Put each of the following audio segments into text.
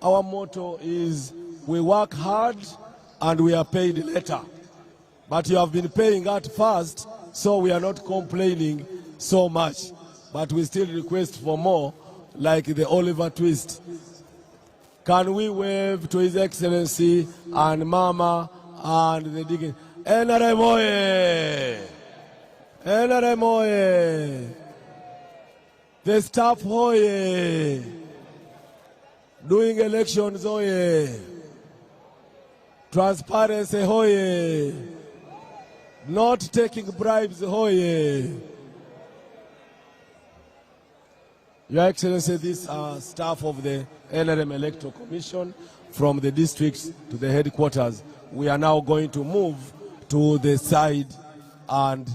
our motto is we work hard and we are paid later. But you have been paying at first, so we are not complaining so much. But we still request for more, like the Oliver twist. Can we wave to His Excellency and Mama and the digging? Nrm oye! Nrm oye! The staff oye! Doing elections oye! Transparency oye! Not taking bribes oye! Your Excellency, these are staff of the Nrm Electoral Commission from the districts to the headquarters. We are now going to move to the side, and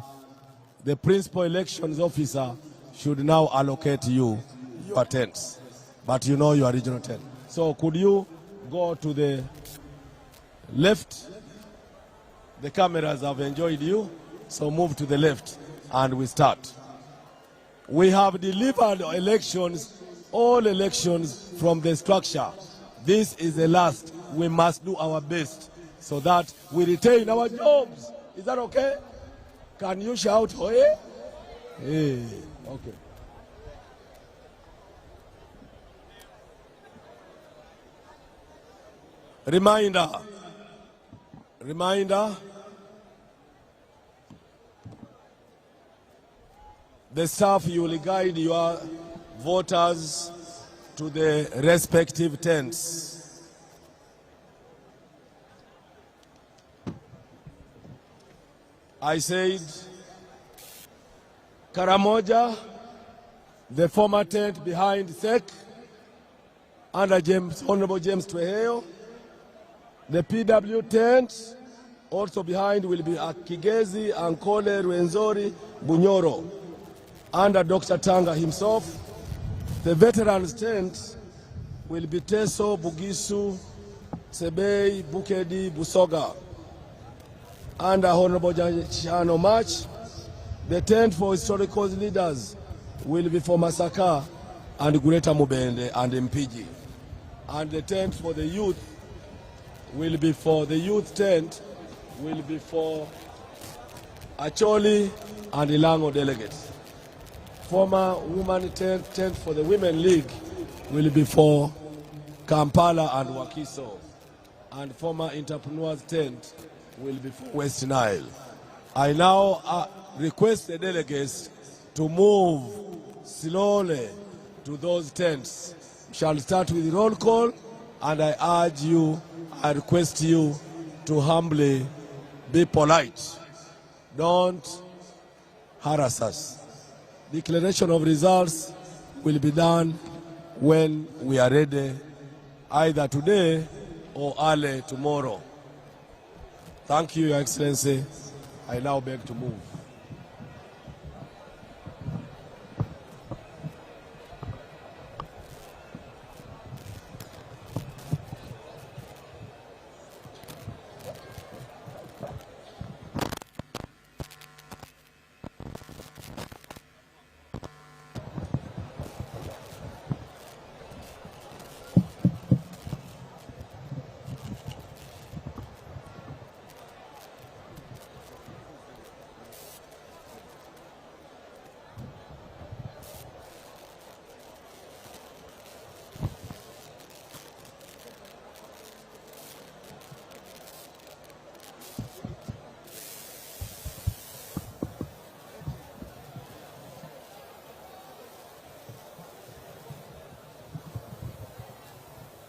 the principal elections officer should now allocate you your tents. But you know your regional tent. So could you go to the left? The cameras have enjoyed you, so move to the left and we start. We have delivered elections, all elections from the structure. This is the last. We must do our best so that we retain our jobs. Is that okay? Can you shout, hoye? Hey, okay. Reminder. The staff, you will guide your voters to the respective tents. I said, Karamoja, the former tent behind SEC, under Honorable James Tweheyo. The PW tent, also behind, will be Kigezi, Ankole, Rwenzori, Bunyoro, under Dr. Tanga himself. The veterans tent will be Teso, Bugisu, Sebei, Bukedi, Busoga, under Honorable Chano March. The tent for historical leaders will be for Masaka and Gureta Mubende and Mpiji. And the tent for the youth will be for the youth tent, will be for Acholi and Ilango delegates. Former woman tent for the Women League will be for Kampala and Wakiso. And former entrepreneurs tent will be for West Nile. I now request the delegates to move slowly to those tents. We shall start with roll call, and I urge you, I request you to humbly be polite. Don't harass us. Declaration of results will be done when we are ready, either today or early tomorrow. Thank you, Your Excellency. I now beg to move.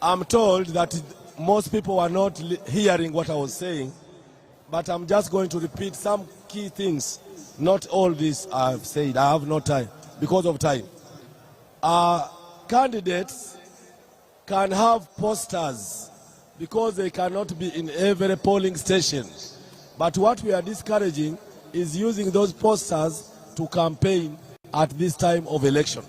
I'm told that most people are not hearing what I was saying, but I'm just going to repeat some key things. Not all this I've said. I have no time because of time. Candidates can have posters because they cannot be in every polling station. But what we are discouraging is using those posters to campaign at this time of election.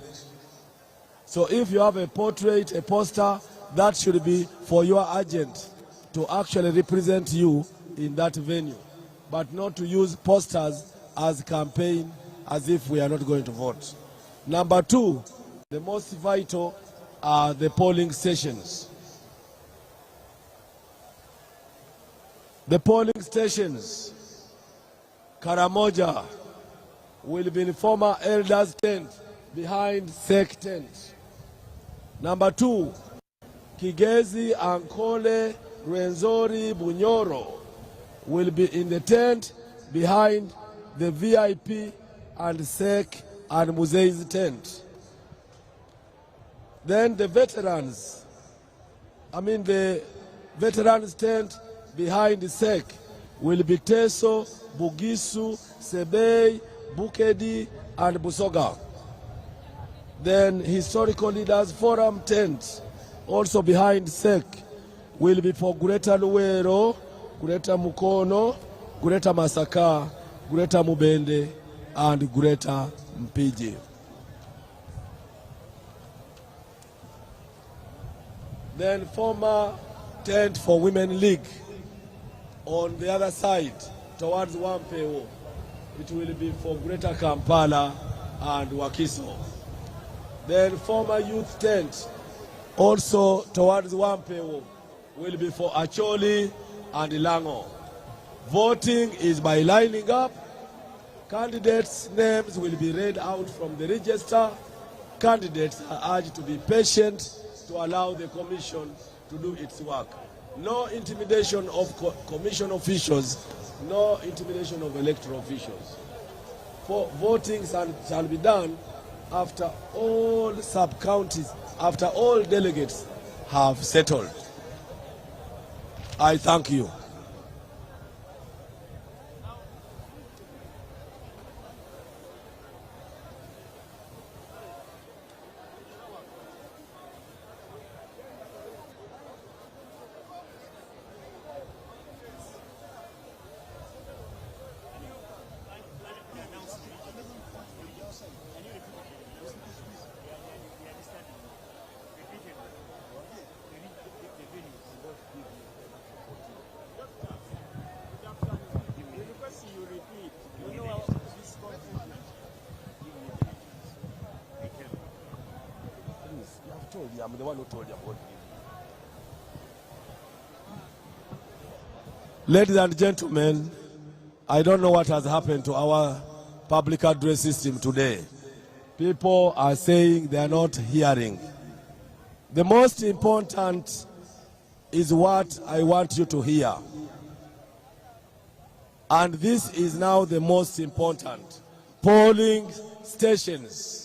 So if you have a portrait, a poster, that should be for your agent to actually represent you in that venue, but not to use posters as campaign as if we are not going to vote. Number two, the most vital are the polling stations. The polling stations, Karamoja, will be in former elders tent behind SEC tent. Number 2, Kigezi, Ankole, Rwenzori, Bunyoro will be in the tent behind the VIP and SEC and Muzei's tent. Then the veterans, the veterans tent behind the SEC will be Teso, Bugisu, Sebei, Bukedi, and Busoga. Then Historical Leaders Forum tent, also behind SEC, will be for Gureta Luwero, Gureta Mukono, Gureta Masaka, Gureta Mubende, and Gureta Mpiji. Then former tent for Women League on the other side towards Wampeo. It will be for Greater Kampala and Wakiso. Then former youth tent also towards Wampeo will be for Acholi and Lango. Voting is by lining up. Candidates' names will be read out from the register. Candidates are urged to be patient to allow the commission to do its work. No intimidation of commission officials, no intimidation of electoral officials. For voting shall be done after all sub-counties, after all delegates have settled. I thank you. I'm the one who told you about it. Ladies and gentlemen, I don't know what has happened to our public address system today. People are saying they are not hearing. The most important is what I want you to hear. And this is now the most important. Polling stations.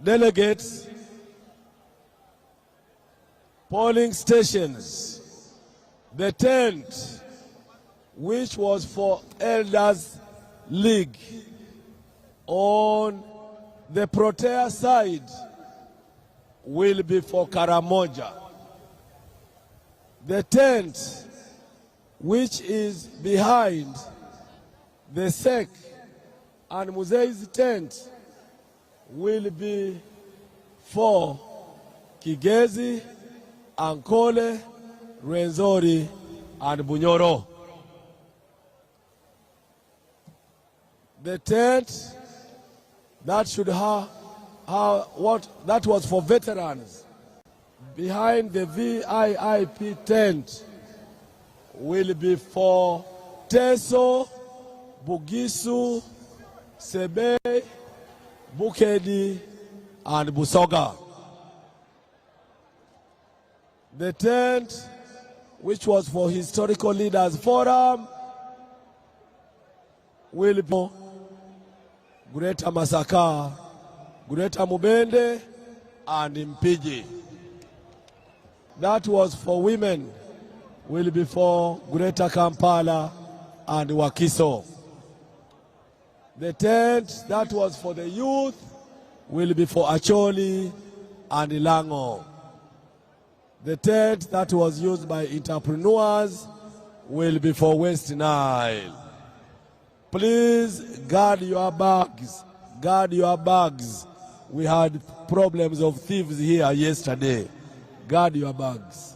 Delegates, polling stations, the tent which was for Elders League on the Protea side will be for Karamoja. The tent which is behind the SEC and Muzei's tent will be for Kigezi, Ankole, Rwenzori, and Bunyoro. The tent that should have what that was for veterans behind the VIP tent will be for Teso, Bugisu, Sebe, Bukedi, and Busoga. The tent which was for Historical Leaders Forum will be Gureta Masaka, Gureta Mubende, and Mpiji. That was for women, will be for Gureta Kampala and Wakiso. The tent that was for the youth will be for Acholi and Lango. The tent that was used by entrepreneurs will be for West Nile. Please guard your bags. Guard your bags. We had problems of thieves here yesterday. Guard your bags.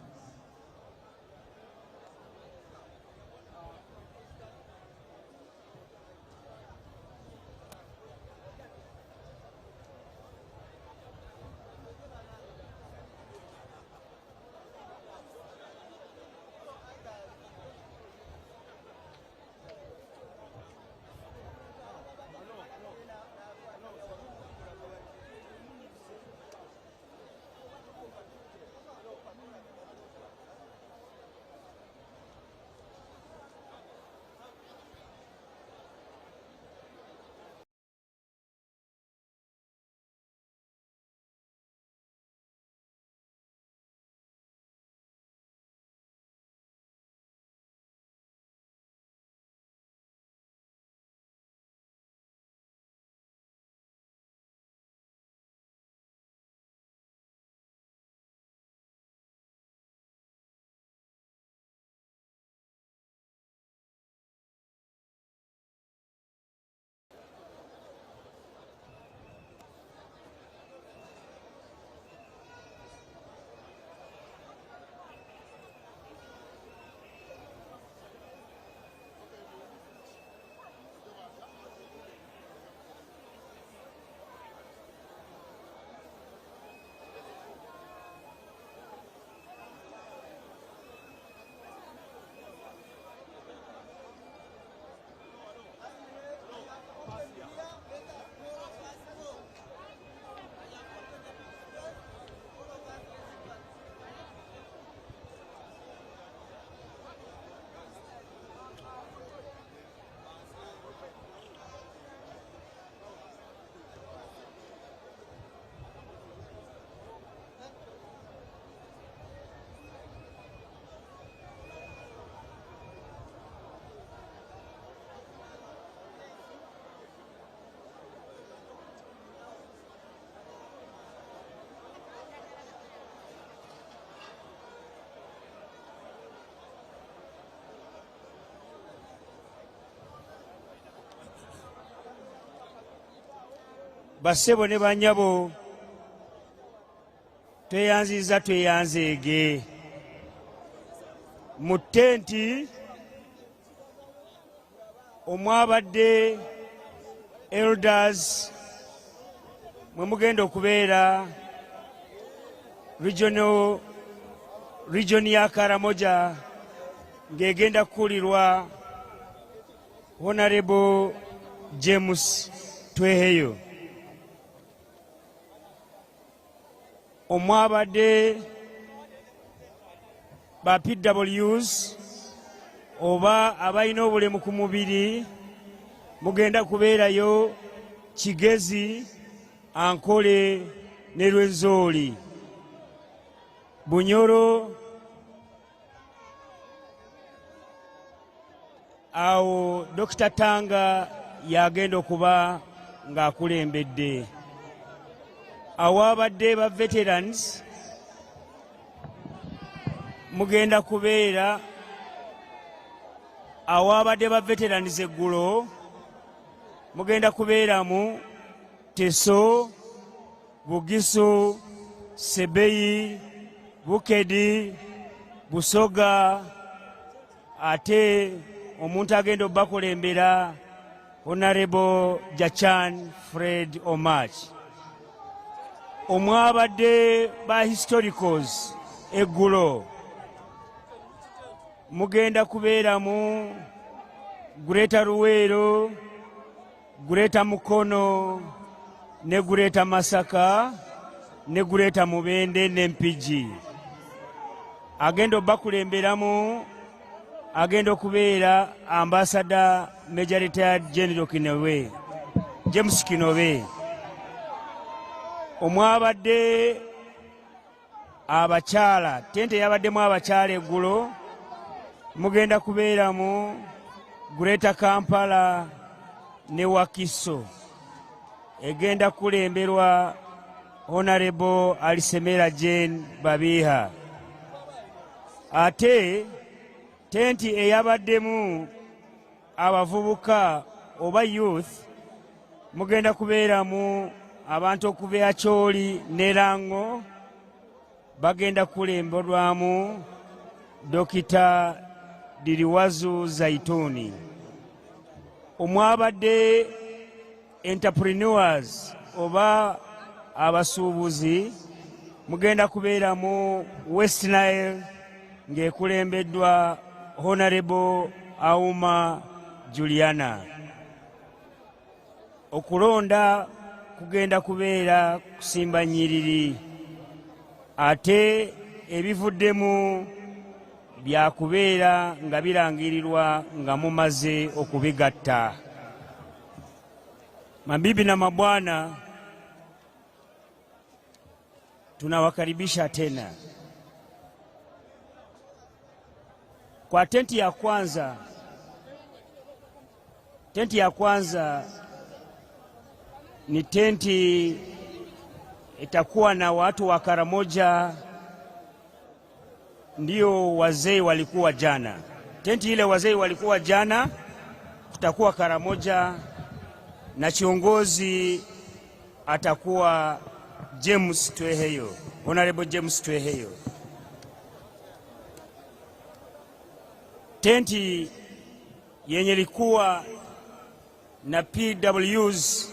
Basebo ne banyabo, tweyanziza tweyanzeege. Mu ttenti omwabadde elders mwe mugenda okubeera region ya Karamoja ng'egenda kukulirwa Honorable James Tweheyo. Omwabadde ba PWs oba abalina obulemu ku mubiri mugenda kubeerayo Kigezi, Ankole ne Lwenzooli. Bunyoro awo Dr. Tanga yagenda okuba ng'akulembedde. Awabadde ba veterans mugenda kubeera awabadde ba veterans eggulo mugenda kubeeramu Teso, Bugisu, Sebeyi, Bukedi, Busoga, ate omuntu agenda obakulembera Honorable Jachan Fred Omach. Omwabadde ba historicals eggulo mugenda kubeeramu Greta Ruwero, Greta Mukono ne Greta Masaka ne Greta Mubende ne Mpigi. Agenda obakulemberamu agenda okubeera Ambassador Major Retired General Kinowe, James Kinowe. Omwabadde abakyala, tente yabaddemu abakyala eggulo mugenda kubeeramu Greta Kampala ne Wakiso. Egenda kulemberwa Honorable Alisemera Jane Babiha. Ate tenti eyabaddemu abavubuka oba youth mugenda kubeeramu abantu okuva Acholi ne Lango. Bagenda kulemberwamu Dr. Diriwazu Zaituni. Omwabadde entrepreneurs oba abasuubuzi mugenda kubeeramu West Nile ng'ekulembeddwa Honorable Auma Juliana. Okulonda kugenda kubeera kusimba nnyiriri, ate ebivuddemu byakubeera nga birangirirwa nga mumaze okubigatta. Mabibi na mabwana, tunawakaribisha tena kwa tenti ya kwanza. Tenti ya kwanza ni tenti itakuwa na watu wa Karamoja, ndio wazee walikuwa jana. Tenti ile wazee walikuwa jana, tutakuwa Karamoja na kiongozi atakuwa James Tweheyo, Honorable James Tweheyo. Tenti yenye likuwa na PWs,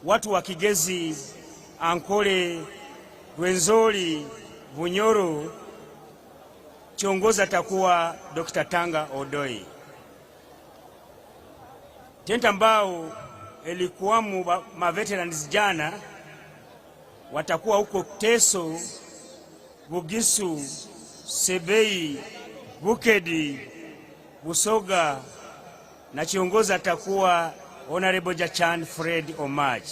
watu wa Kigezi, Ankole, Lwenzooli, Bunyoro, kiongozi atakuwa Dr. Tanga Odoi. Tenti ambao ilikuwamu maveterans jana watakuwa huko Teso, Bugisu, Sebeyi, Bukedi, Busoga, na kiongozi atakuwa Honorable Jachan Fred Omach.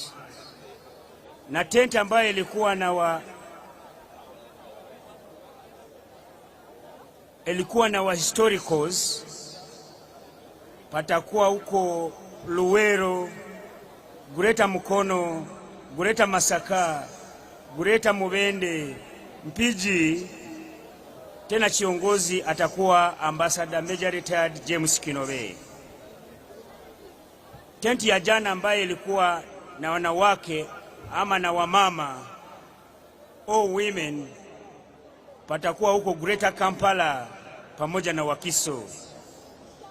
Na tenti ambayo ilikuwa na wa historicals patakuwa huko Luwero, Greta Mukono, Greta Masaka, Greta Mubende, Mpigi. Tena kiongozi atakuwa Ambassador Major Retired James Kinowe. Tenti ya jana ambayo ilikuwa na wanawake ama na wamama, all women, patakuwa huko Greater Kampala pamoja na Wakiso.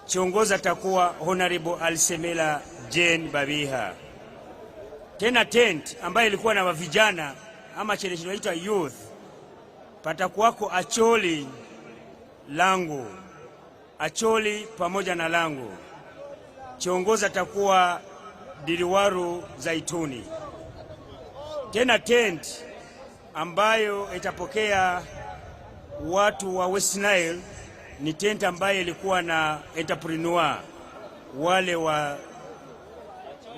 Kiongozi atakuwa Honorable Alisemela Jane Babiha. Tena tent ambayo ilikuwa na vijana ama chele kinaitwa youth, patakuwako Acholi Lango, Acholi pamoja na Lango. Kiongozi atakuwa Diliwaru Zaituni. Tena tent ambayo itapokea watu wa West Nile ni tent ambayo ilikuwa na entrepreneur, wale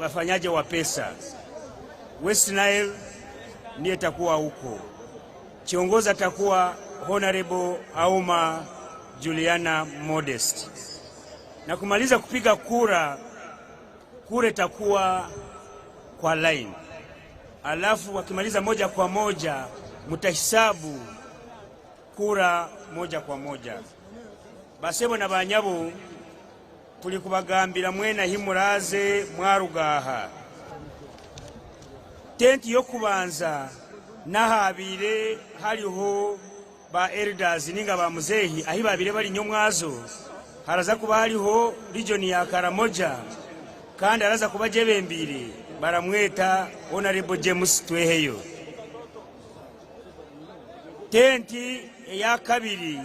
wafanyaje wa pesa. West Nile ndiye itakuwa huko. Kiongozi atakuwa Honorable Auma Juliana Modest. Na kumaliza kupiga kura itakuwa kwa line. Alafu wakimaliza moja kwa moja, mutahisabu kura moja kwa moja. Basebo na banyabo tuli kubagambira mwena himuraze mwarugaha. Tenti yo kubanza nahabire haliho ba elders ninga ba muzehi ahi babire bali nyomwazo. Haraza kuba haliho region ya Karamoja kandi araza kuba jebembire baramweta Honorable James Tweheyo. Tenti ya kabiri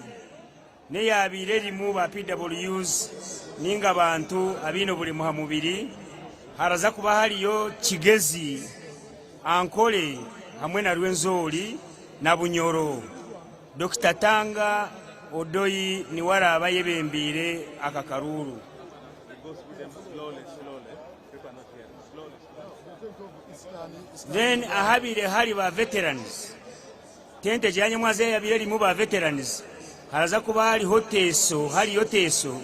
ne yabire limu ba PWs ninga bantu abino buli muhamubiri. Haraza kuba haliyo Kigezi, Ankole hamwe na Rwenzori na Bunyoro. Dr. Tanga Odoyi ni wara abayebembire akakaruru. Then ahabire hari ba veterans. Tente janye mwaze yabire limu ba veterans. Haraza kuba haliho Teso, haliyo Teso,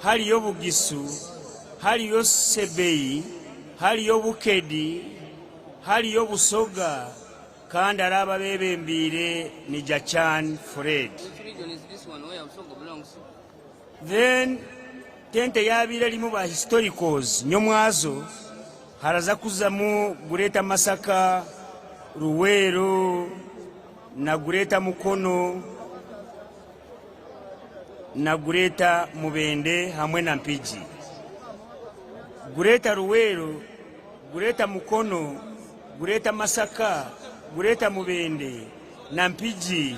haliyo Bugisu, haliyo Sebeyi, haliyo Bukedi, haliyo Busoga, kandi araba bebembire ni Jachan Fred. Then tente yabire limu ba historicals nyomwazo. Haraza kuzamu Gureta Masaka, Ruwero na Gureta Mukono na Gureta Mubende hamwe na Mpiji. Gureta Ruwero, Gureta Mukono, Gureta Masaka, Gureta Mubende na Mpiji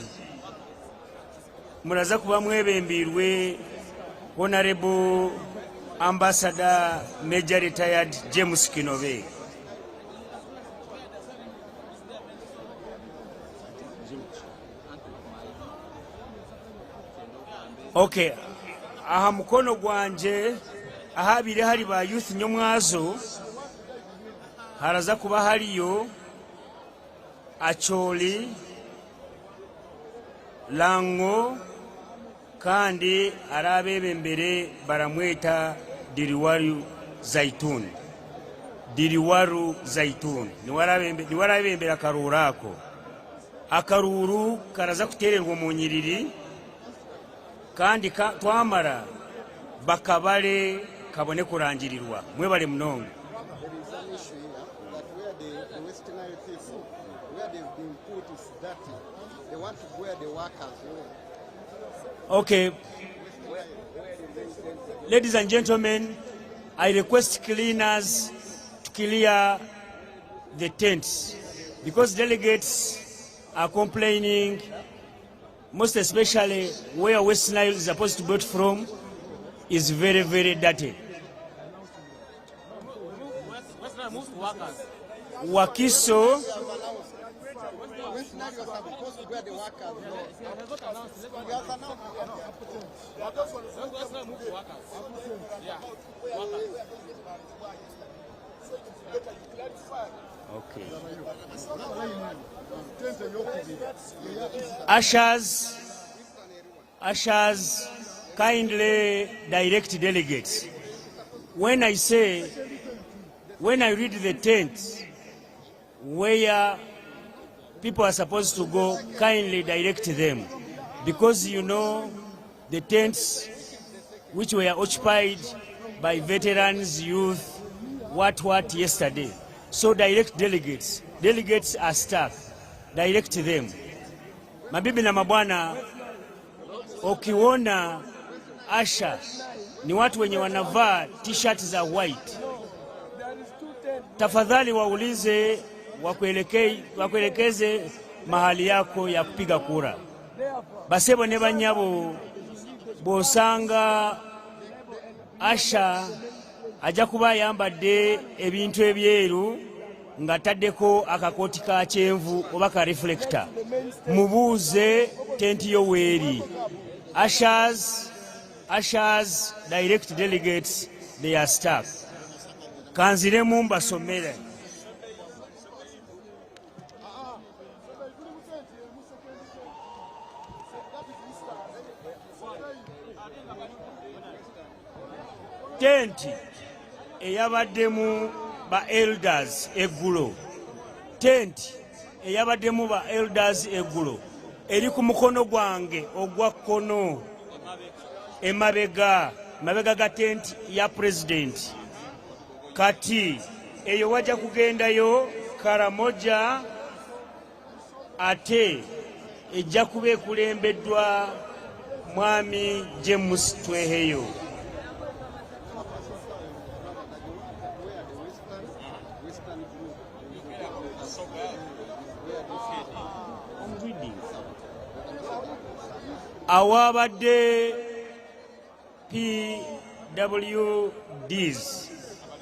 muraza kuba mwebembirwe Honorable Ambassador Major Retired James Kinove. Okay, aha mukono gwanje ahabire hari ba youth nyomwazo. Haraza kuba haliyo Acholi Lango kandi arabebembere baramweta Diliwaru Zaituni. Diliwaru Zaituni ni warabembera akarurako. Akaruru karaza kutererwa mu nyiriri kandi twamara bakabale kabone kurangirirwa mwebale mnongo. Okay, ladies and gentlemen, I request cleaners to clear the tents because delegates are complaining, most especially where West Nile is supposed to be from is very, very dirty. Wakiso, okay. Ushers, kindly direct delegates. When I read the tent where people are supposed to go, kindly direct them, because you know the tents which were occupied by veterans, youth, what yesterday. So direct delegates. Delegates are staff. Direct them. Mabibi na mabwana, ukiona Asha ni watu wenye wanavaa t-shirt za white, tafadhali waulize wakuelekeze mahali yako ya kupiga kura. Basebo ne banyabo bosanga Asha ajja kuba ayambadde ebintu ebyeru nga taddeko akakooti ka kyenvu oba ka reflector, mubuuze tenti yo weeri. Ushers, direct delegates, they are staff. Kanziremu mbasomere. Tenti eyabaddemu ba elders eggulo. Tenti eyabaddemu ba elders eggulo eri ku mukono gwange ogwa kkono emabega ga tenti ya president. Kati eyo wajja kugendayo Karamoja, ate ejja kuba ekulembeddwa mwami James Tweheyo. Awabadde PWDs,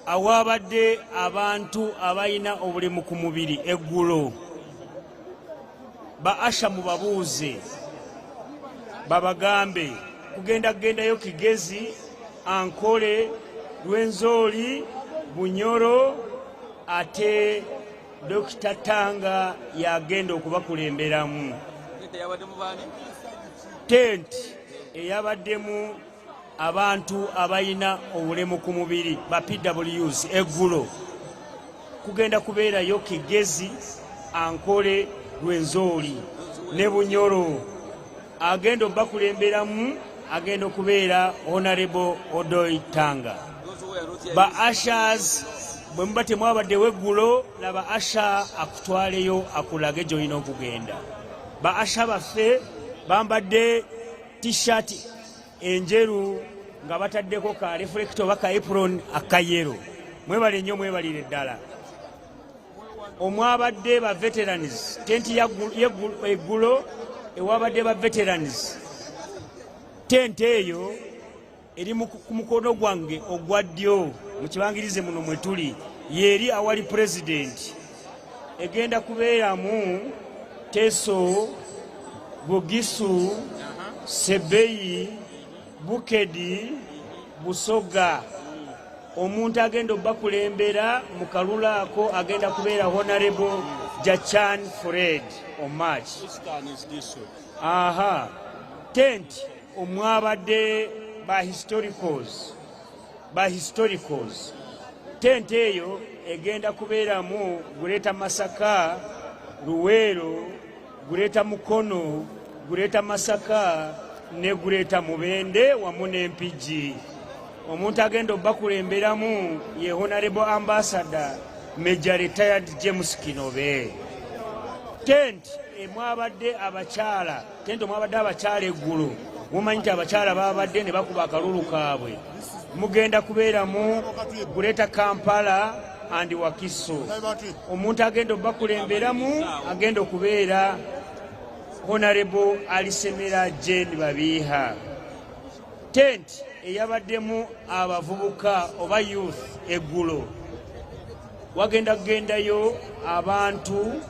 awabadde abantu abayina obulemu ku mubiri eggulo, ba Asha mubabuuze babagambe kugendayo Kigezi, Ankole, Lwenzoli, Bunyoro, ate Dr. Tanga yagenda okubakulemberamu. Tenti eyabaddemu abantu abayina obulemu ku mubiri ba PWs eggulo kugenda kubeerayo Kigezi, Ankole, Lwenzoli ne Bunyoro. Agenda okubakulemberamu agenda okubeera Honorable Odoy Tanga. Ba Ushers bwe muba temwabaddewo eggulo, laba Asha akutwaleyo akulage gy'olina okugenda. Ba Asha baffe bambadde t-shirt enjeru nga bataddeko ka reflector oba ka apron akayero. Mwebale nnyo, mwebalire ddala. Omwabadde ba veterans, tenti eggulo ewabadde ba veterans, tenti eyo eri ku mukono gwange ogwa ddyo mu kibangirize muno mwe tuli, yeri awali president. Egenda kubeeramu Teso, Bugisu, Sebeyi, Bukedi, Busoga. Omuntu agenda okubakulembera mu kalulu ako agenda kubeera Honorable Jachan Fred Omach. Aha. Tenti omwabadde ba historicals. Tenti eyo egenda kubeeramu Gureta Masaka, Luwero, Gureta Mukono, Gureta Masaka ne Gureta Mubende wamu n'Empigi. Omuntu agenda okubakulemberamu ye Honorable Ambassador Major Retired James Kinobe. Tenti omwabadde abakyala eggulo, mumanyi nti abakyala babadde ne bakuba akalulu kaabwe. Mugenda kubeeramu Gureta Kampala and Wakiso. Omuntu agenda okubakulemberamu agenda okubeera Honorable Alisemera Jane Babiha. Tenti eyabaddemu abavubuka oba youth eggulo, wagenda kugendayo abantu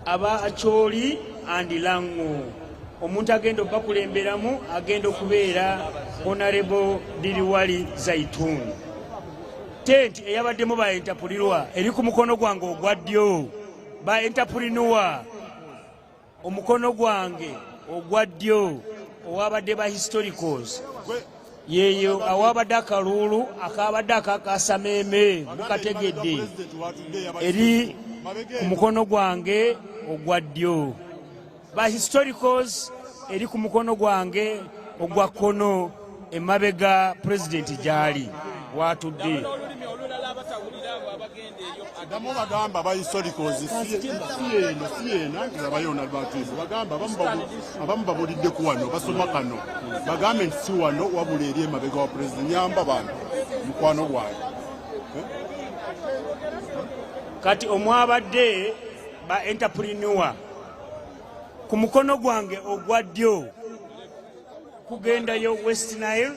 aba Acholi and Lango. Omuntu agenda okubakulemberamu agenda okubeera Honorable Diriwali Zaitun. Tenti eyabaddemu ba entrepreneur eri ku mukono gwange ogwa ddyo, ba entrepreneur omukono gwange ogwa ddyo owabadde ba historicals, yeyo awabadde akalulu akabadde akakasameme mukategedde eri ku mukono gwange ogwa ddyo. Ba historicals eri ku mukono gwange ogwa kkono emabega president gyali watudde. Damo bagamba ba historicals siena ngabayona abantu bagamba abamu babulidde ku wano basoma kano bagambe nti si wano wabula eri emabega wa president nyamba bantu mukwano gwange kati omwabadde ba entrepreneur ku mukono gwange ogwa ddyo kugendayo West Nile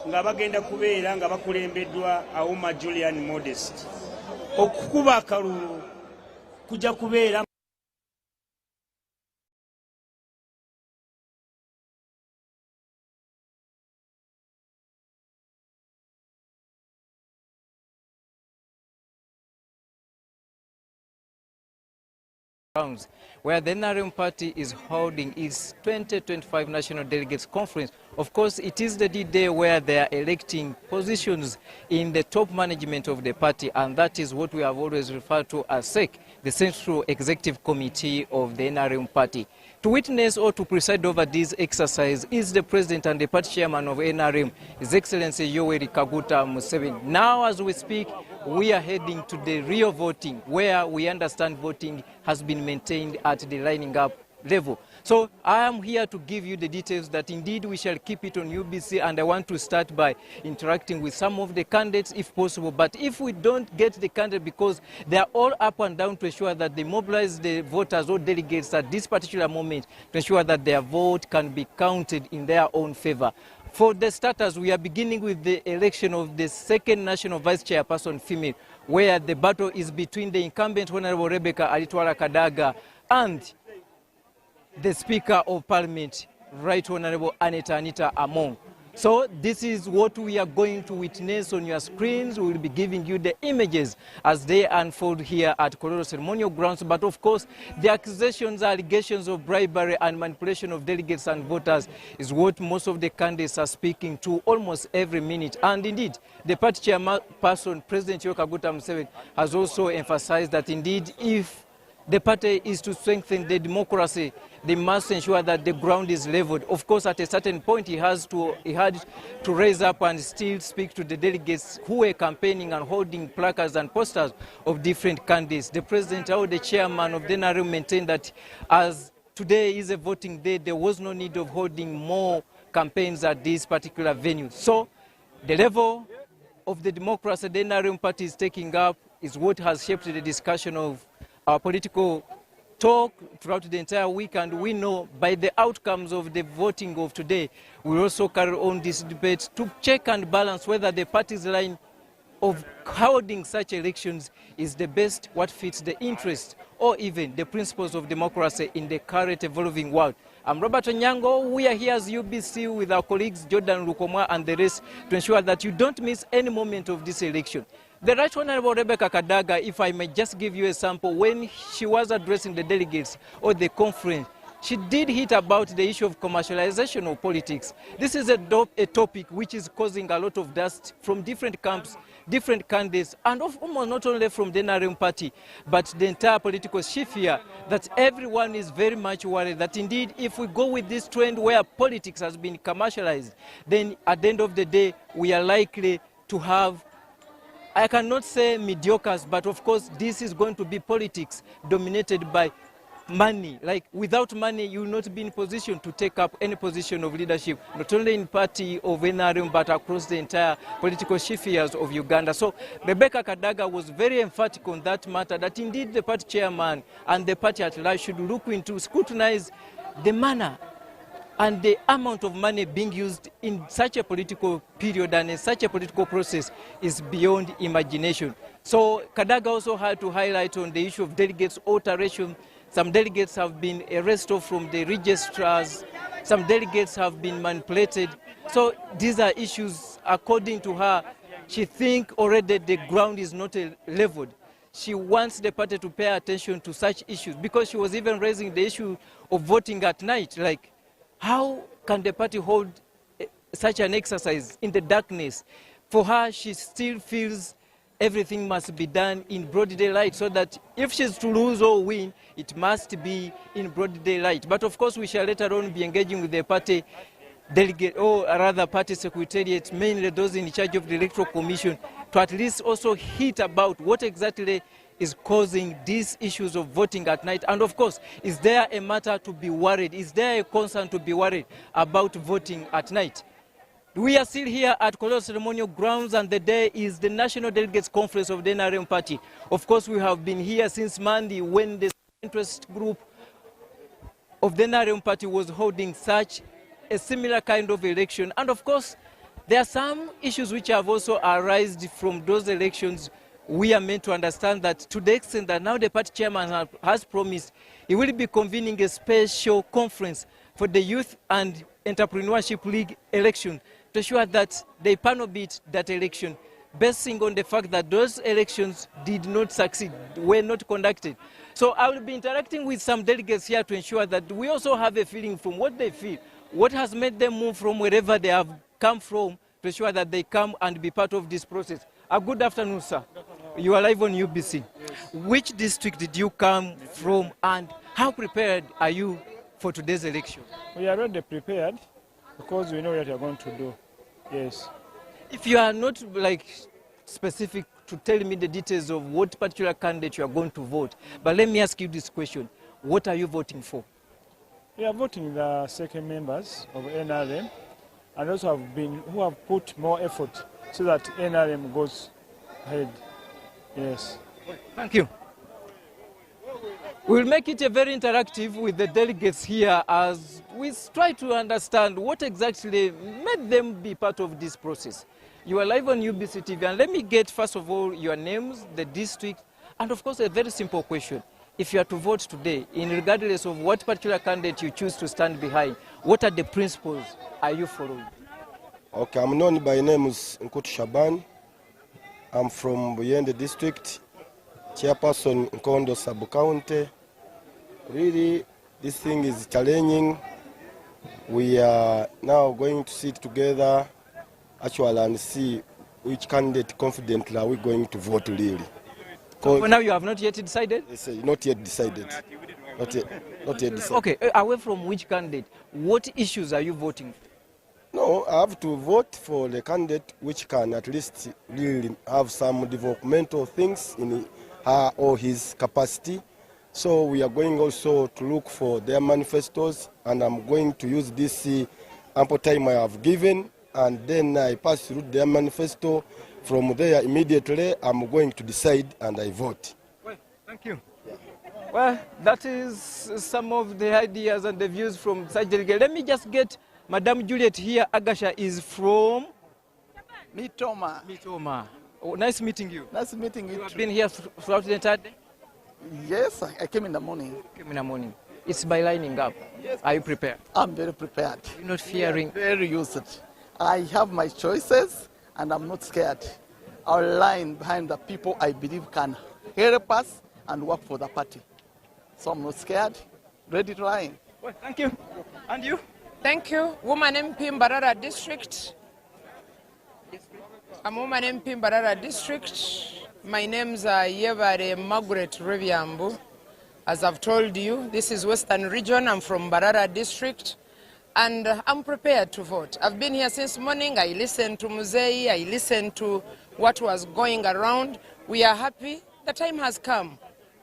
nga bagenda kubeera nga bakulembeddwa Auma Julian Modest okukuba akalulu kujja kubeera where the Nrm party is holding its 2025 National Delegates Conference. Of course, it is the D-Day where they are electing positions in the top management of the party, and that is what we have always referred to as SEC, the Central Executive Committee of the Nrm party. To witness or to preside over this exercise is the President and the party chairman of NRM, His Excellency Yoweri Kaguta Museveni. Now, as we speak, we are heading to the real voting, where we understand voting has been maintained at the lining up level. So I am here to give you the details that indeed we shall keep it on UBC, and I want to start by interacting with some of the candidates if possible. But if we don't get the candidate, because they are all up and down to ensure that they mobilize the voters or delegates at this particular moment to ensure that their vote can be counted in their own favor. For the starters, we are beginning with the election of the second national vice chairperson female, where the battle is between the incumbent Honorable Rebecca Alitwala Kadaga and the Speaker of Parliament, Right Honorable Anita Among. So this is what we are going to witness on your screens. We will be giving you the images as they unfold here at Kololo Ceremonial Grounds. But of course, the accusations, allegations of bribery and manipulation of delegates and voters is what most of the candidates are speaking to almost every minute. And indeed, the party chairperson, President Yoweri Kaguta Museveni, has also emphasized that indeed, if the party is to strengthen the democracy, they must ensure that the ground is leveled. Of course, at a certain point, he had to raise up and still speak to the delegates who were campaigning and holding placards and posters of different candidates. The president or the chairman of the NRM maintained that as today is a voting day, there was no need of holding more campaigns at this particular venue. So the level of the democracy the NRM party is taking up is what has shaped the discussion of our political talk throughout the entire week, and we know by the outcomes of the voting of today, we also carry on this debate to check and balance whether the party's line of holding such elections is the best, what fits the interest or even the principles of democracy in the current evolving world. I'm Robert Onyango. We are here as UBC with our colleagues Jordan Lukomwa and the rest to ensure that you don't miss any moment of this election. The Right Honorable Rebecca Kadaga, if I may just give you a sample, when she was addressing the delegates or the conference, she did hit about the issue of commercialization of politics. This is a topic which is causing a lot of dust from different camps, different candidates, and almost not only from the NRM party, but the entire political sphere, that everyone is very much worried that indeed if we go with this trend where politics has been commercialized, then at the end of the day, we are likely to have, I cannot say mediocres, but of course this is going to be politics dominated by money. Like without money, you will not be in position to take up any position of leadership, not only in party of NRM, but across the entire political spheres of Uganda. So Rebecca Kadaga was very emphatic on that matter, that indeed the party chairman and the party at large should look into, scrutinize the manner and the amount of money being used in such a political period and in such a political process is beyond imagination. So Kadaga also had to highlight on the issue of delegates alteration. Some delegates have been arrested from the registrars. Some delegates have been manipulated. So these are issues, according to her, she thinks already the ground is not leveled. She wants the party to pay attention to such issues, because she was even raising the issue of voting at night. Like, how can the party hold such an exercise in the darkness? For her, she still feels everything must be done in broad daylight, so that if she's to lose or win, it must be in broad daylight. But of course, we shall later on be engaging with the party delegate, or rather party secretariat, mainly those in charge of the Electoral Commission. to at least also hit about what exactly is causing these issues of voting at night. And of course, is there a matter to be worried? Is there a concern to be worried about voting at night? We are still here at Kololo Ceremonial Grounds, and the day is the National Delegates Conference of the NRM Party. Of course, we have been here since Monday when the interest group of the Nrm Party was holding such a similar kind of election. And of course, there are some issues which have also arisen from those elections. We are meant to understand that to the extent that now the party chairman has promised he will be convening a special conference for the Youth and Entrepreneurship League election to ensure that they panel beat that election, basing on the fact that those elections did not succeed, were not conducted. So I will be interacting with some delegates here to ensure that we also have a feeling from what they feel, what has made them move from wherever they have come from, to ensure that they come and be part of this process. Good afternoon, sir. You are live on UBC. Yes. Which district did you come from, and how prepared are you for today's election? We are already prepared because we know what we are going to do. Yes. If you are not like specific to tell me the details of what particular candidate you are going to vote, but let me ask you this question. What are you voting for? We are voting the second members of NRM, and also who have put more effort so that NRM goes ahead. Yes. Thank you. We'll make it a very interactive with the delegates here as we try to understand what exactly made them be part of this process. You are live on UBC TV, and let me get first of all your names, the district, and of course a very simple question. If you are to vote today, regardless of what particular candidate you choose to stand behind, what are the principles are you following? Okay, I'm known by name is Nkutu Shaban. I'm from Buyende district, chairperson Nkondo sub-county. Really, this thing is challenging. We are now going to sit together actually and see which candidate confidently are we going to vote really. For now you have not yet decided? Yes, not yet decided. Not yet decided. Okay, away from which candidate, what issues are you voting for? No, I have to vote for the candidate which can at least really have some developmental things in her or his capacity. So we are going also to look for their manifestos, and I'm going to use this ample time I have given, and then I pass through their manifesto. From there immediately I'm going to decide and I vote. Well, thank you. Well, that is some of the ideas and the views from such delegates. Let me just get Madame Juliet here. Agasha is from Mitoma. Mitoma. Oh, nice meeting you. Nice meeting you. You have been here throughout the entire day? Yes, I came in the morning. Came in the morning. It's by lining up. Yes. Are you prepared? I'm very prepared. You're not fearing? Very used. I have my choices and I'm not scared. I'll line behind the people I believe can help us and work for the party. So I'm not scared. Ready to line. Well, thank you. And you? Thank you. Woman MP Mbarara District. I'm Woman MP Mbarara District. My name's Yevare Margaret Reviambu. As I've told you, this is Western Region. I'm from Mbarara District. And I'm prepared to vote. I've been here since morning. I listened to Muzei. I listened to what was going around. We are happy. The time has come.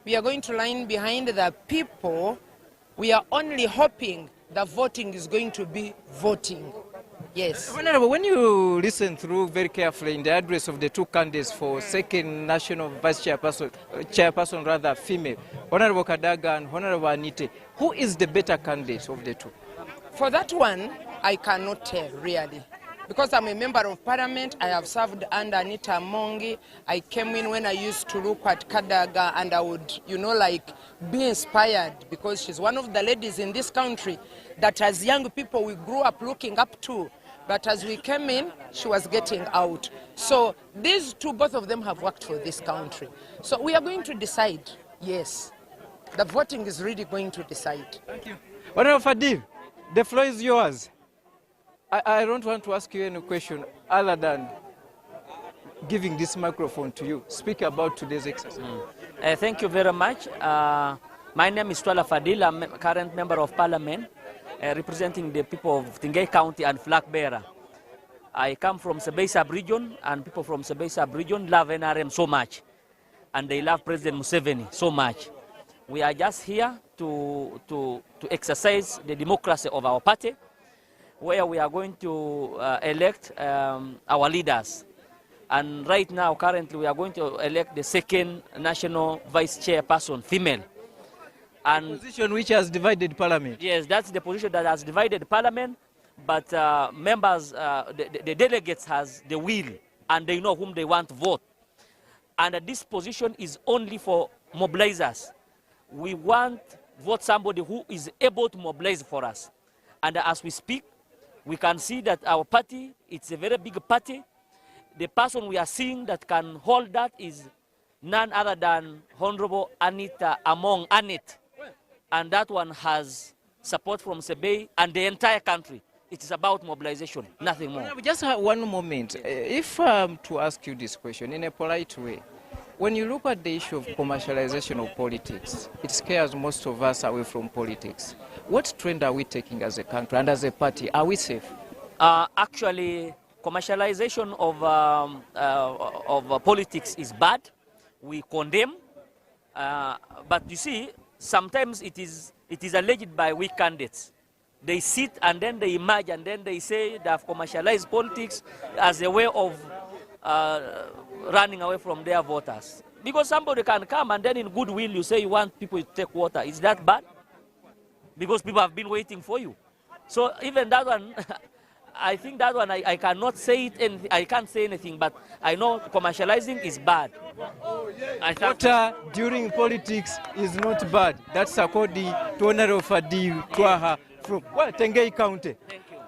We are going to line behind the people. We are only hoping the voting is going to be voting. Yes. Honorable, when you listen through very carefully in the address of the two candidates for second national vice chairperson rather female, Honorable Kadaga and Honorable Anite, who is the better candidate of the two? For that one, I cannot tell really. Because I'm a member of parliament, I have served under Anita Mongi. I came in when I used to look at Kadaga and I would, like be inspired because she's one of the ladies in this country that as young people we grew up looking up to. But as we came in, she was getting out. So these two, both of them have worked for this country. So we are going to decide, yes. The voting is really going to decide. Thank you. Honorable Fadil, the floor is yours. I don't want to ask you any question other than giving this microphone to you. Speak about today's exercise. Thank you very much. My name is Twala Fadil. I'm a current member of parliament representing the people of Tingay County and flag bearer. I come from Sebei sub-region, and people from Sebei sub-region love NRM so much, and they love President Museveni so much. We are just here to exercise the democracy of our party, where we are going to elect our leaders. And right now, currently, we are going to elect the second national vice chairperson, female. And The position which has divided parliament. yes, that's the position that has divided parliament, but members, the delegates has the will, and they know whom they want to vote. And this position is only for mobilizers. We want to vote somebody who is able to mobilize for us. And as we speak, we can see that our party, it's a very big party. The person we are seeing that can hold that is none other than Honorable Anita Among Anit. And that one has support from Sebei and the entire country. It is about mobilization, nothing more. Just one moment. If to ask you this question in a polite way, when you look at the issue of commercialization of politics, it scares most of us away from politics. What trend are we taking as a country and as a party? Are we safe? Actually, commercialization of politics is bad. We condemn. But you see, sometimes it is alleged by weak candidates. They sit and then they emerge and then they say they have commercialized politics as a way of running away from their voters. Because somebody can come and then in goodwill you say you want people to take water. Is that bad? Because people have been waiting for you. So even that one, I think that one I cannot say it, and I can't say anything, but I know commercializing is bad. Water during politics is not bad. That's according to Honorable Fadi Twaha from Tengei County.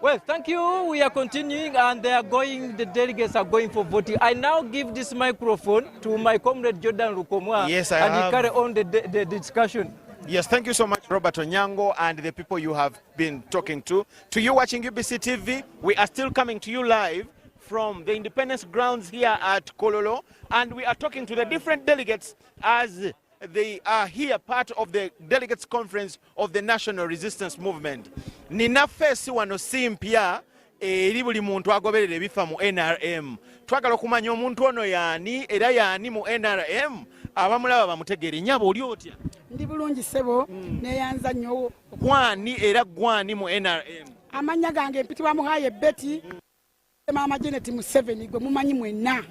Well, thank you. We are continuing, and the delegates are going for voting. I now give this microphone to my comrade Jordan Rukomwa. Yes, and he carry on the discussion. Yes, thank you so much, Robert Onyango, and the people you have been talking to. To you watching UBC TV, we are still coming to you live from the Independence Grounds here at Kololo, and we are talking to the different delegates as they are here part of the Delegates Conference of the National Resistance Movement. Nina fesi wano simpya eri buli muntu agoberera ebifa mu NRM. Twagala okumanya omuntu ono yaani era yaani mu NRM. Abamulaba bamutegeere. Nyabo oli otya? Ndi bulungi sebo neyanza nnyo. Gwani era gwani mu NRM? Amanya gange mpitibwa muhaye Betty Mama Janet Museveni gwe mumanyi mwenna.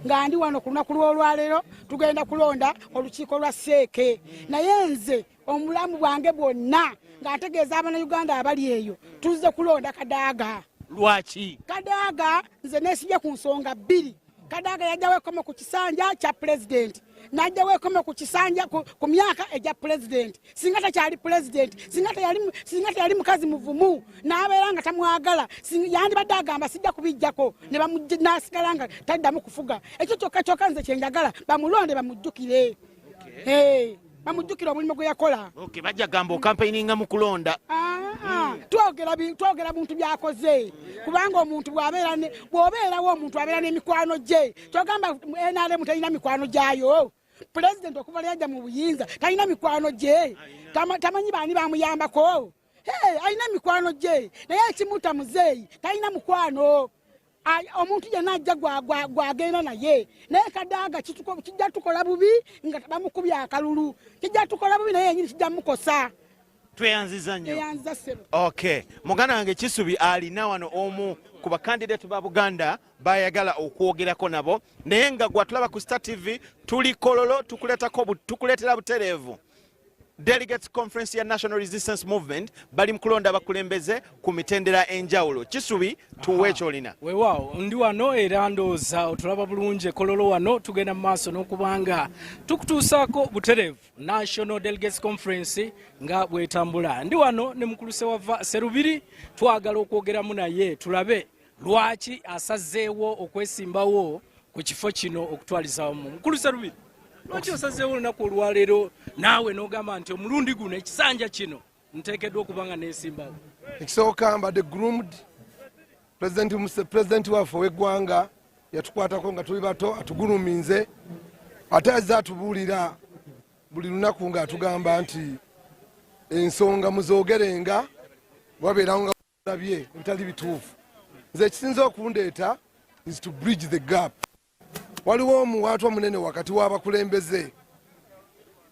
Nga ndi wano ku lunaku lw'olwaleero tugenda kulonda olukiiko lwa Seeke. Naye nze omulamu bwange bwonna nga ntegeeza Abannayuganda abali eyo tuzze kulonda Kadaaga. Lwaki? Kadaaga nze neesibye ku nsonga bbiri. Kadaaga yajjawo ekoma ku kisanja kya pulezidenti. Najjawo ekoma ku kisanja ku myaka egya pulezidenti. Singa takyali pulezidenti, singa teyali mukazi muvumu n'abeera nga tamwagala, yandibadde agamba sijja kubijjako n'asigala nga taddamu kufuga. Ekyo kyokka nze kye njagala bamulonde bamujjukire. Bamujjukire omulimu gwe yakola. Okay, bajja gamba campaigninga mu kulonda. Twogera bintu byakoze kubanga omuntu bw'obeerawo omuntu abeera n'emikwano gye. Kyogamba NRM talina mikwano gyayo. Pulezidenti okuva yajja mu buyinza talina mikwano gye. Tamanyi baani bamuyambako. Alina mikwano gye. Naye ekimutta muzeeyi talina mukwano. Omuntu yenna ajja gwagenda naye. Naye Kadaaga kijja tukola bubi nga bamukubye akalulu. Kijja tukola bubi naye yenyini kijja mukosa. Tweyanziza nnyo. Tweyanziza sebo. Okay. Muganda wange Kisubi alina wano omu ku bakandidate ba Buganda bayagala okwogerako nabo. Naye nga gwatulaba ku Star TV tuli Kololo tukuleetera butereevu. Delegates Conference ya National Resistance Movement bali mkulonda abakulembeze ku mitendera enjawulo. Kisubi tuwe kyolina. Weewaawo ndi wano era ndowooza otulaba bulungi Kololo wano tugenda mu maaso n'okubanga tukutuusaako butereevu National Delegates Conference nga bwetambula. Ndi wano ne mukuluse wava Serubiri twagala okwogeramu naye tulabe lwaki asazeewo okwesimbawo ku kifo kino okutwaliza wamu. Mukulu Serubiri, lwaki osazeewo olunaku olwaleero naawe n'ogamba nti omulundi guno ekisanja kino nteekeddwa okubanga neesimbawo? Ekisooka mbadde groomed. President waffe w'eggwanga yatukwatako nga tuli bato atuguluminze ate azze atubuulira buli lunaku ng'atugamba nti ensonga muzoogerenga wabeerawo nga labye ebitali bituufu. nze ekisinza okundeeta is to bridge the gap. Waliwo omuwaatwa munene wakati w'abakulembeze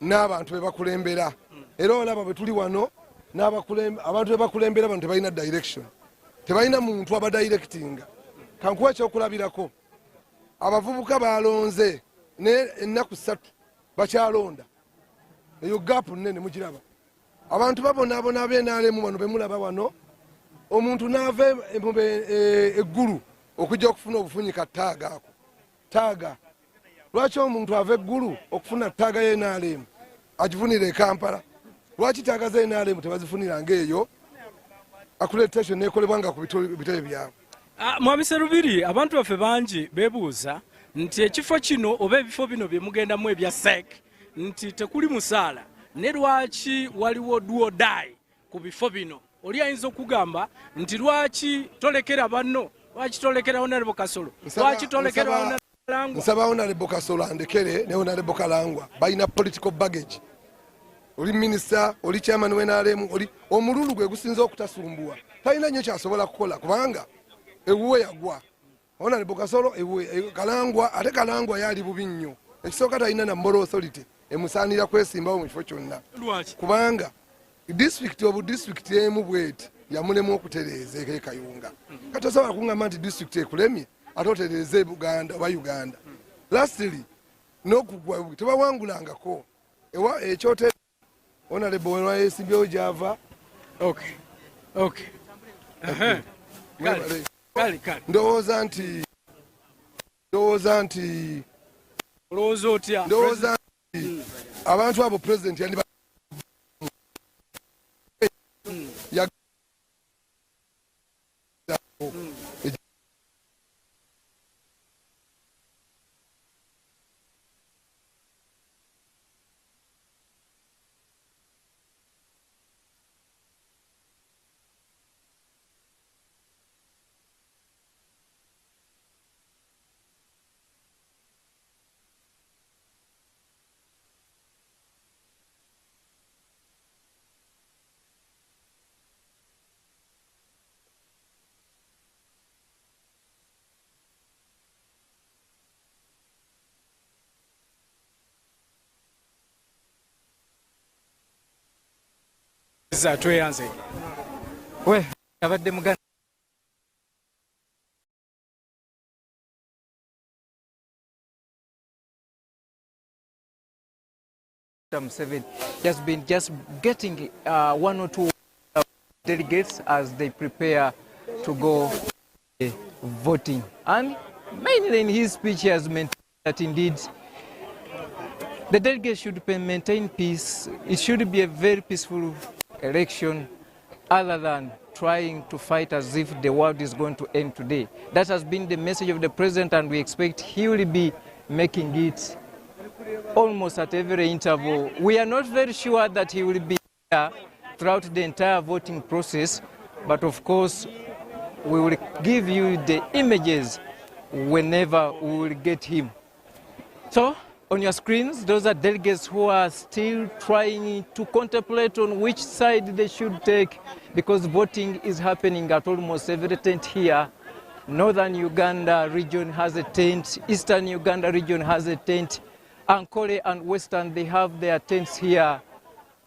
n'abantu be bakulembera. Era olaba bwe tuli wano abantu be bakulembera bano tebalina direction. Tebalina muntu abadirectinga. Kankuwa ekyokulabirako. Abavubuka balonze ennaku 3 bakyalonda. Eyo gap nnene mugiraba. Abantu babonaabona ab'NRM bano be mulaba wano. Omuntu n'ava eggulu okujja okufuna obufunyika ttaaga ako. Ttaaga. Lwaki omuntu ava eggulu okufuna ttaaga y'NRM agifunira e Kampala? Lwaki ttaaga za NRM tebazifunira ng'eyo accreditation neekolebwa nga ku bitebe byabwe? Mwami Sserubiri, abantu baffe bangi beebuuza nti ekifo kino oba ebifo bino bye mugendamu ebya SEC nti tekuli musaala ne lwaki waliwo duo die ku bifo bino. Oli ayinza okugamba nti lwaki tolekera banno, lwaki tolekera Honorable Kasolo, lwaki tolekera Honorable Kalangwa? Nsaba Honorable Kasolo andekere ne Honorable Kalangwa balina political baggage. Oli minister, oli chairman w'NRM, oli omululu gwe gusinza okutasumbuwa. Talina nnyo kyasobola kukola kubanga ewuwe yagwa. Honorable Kasolo ewuwe Kalangwa, ate Kalangwa yali bubi nnyo. Ekisooka talina na moral authority emusaanira kwesimbawo mu kifo kyonna. Kubanga district emu bweti yamulemu okutereeza e Kayunga. Kati osobola kungamba nti district ekulemye ate otereeze Buganda oba Uganda. Lastly, n'okugwa tebawangulangako. Ewa ekyote Honorable wenwa yesimbyewo gy'ava. Okay. Kale. Ndowooza nti abantu abo president yandi tweyanze. We abadde muganda Museveni has been just getting 1 or 2 delegates as they prepare to go voting, and mainly in his speech he has maintained that indeed the delegates should maintain peace. It should be a very peaceful election other than trying to fight as if the world is going to end today. That has been the message of the president, and we expect he will be making it almost at every interval. We are not very sure that he will be there throughout the entire voting process, but of course we will give you the images whenever we will get him. So on your screens, those are delegates who are still trying to contemplate on which side they should take, because voting is happening at almost every tent here. Northern Uganda region has a tent, Eastern Uganda region has a tent, Ankole and Western, they have their tents here,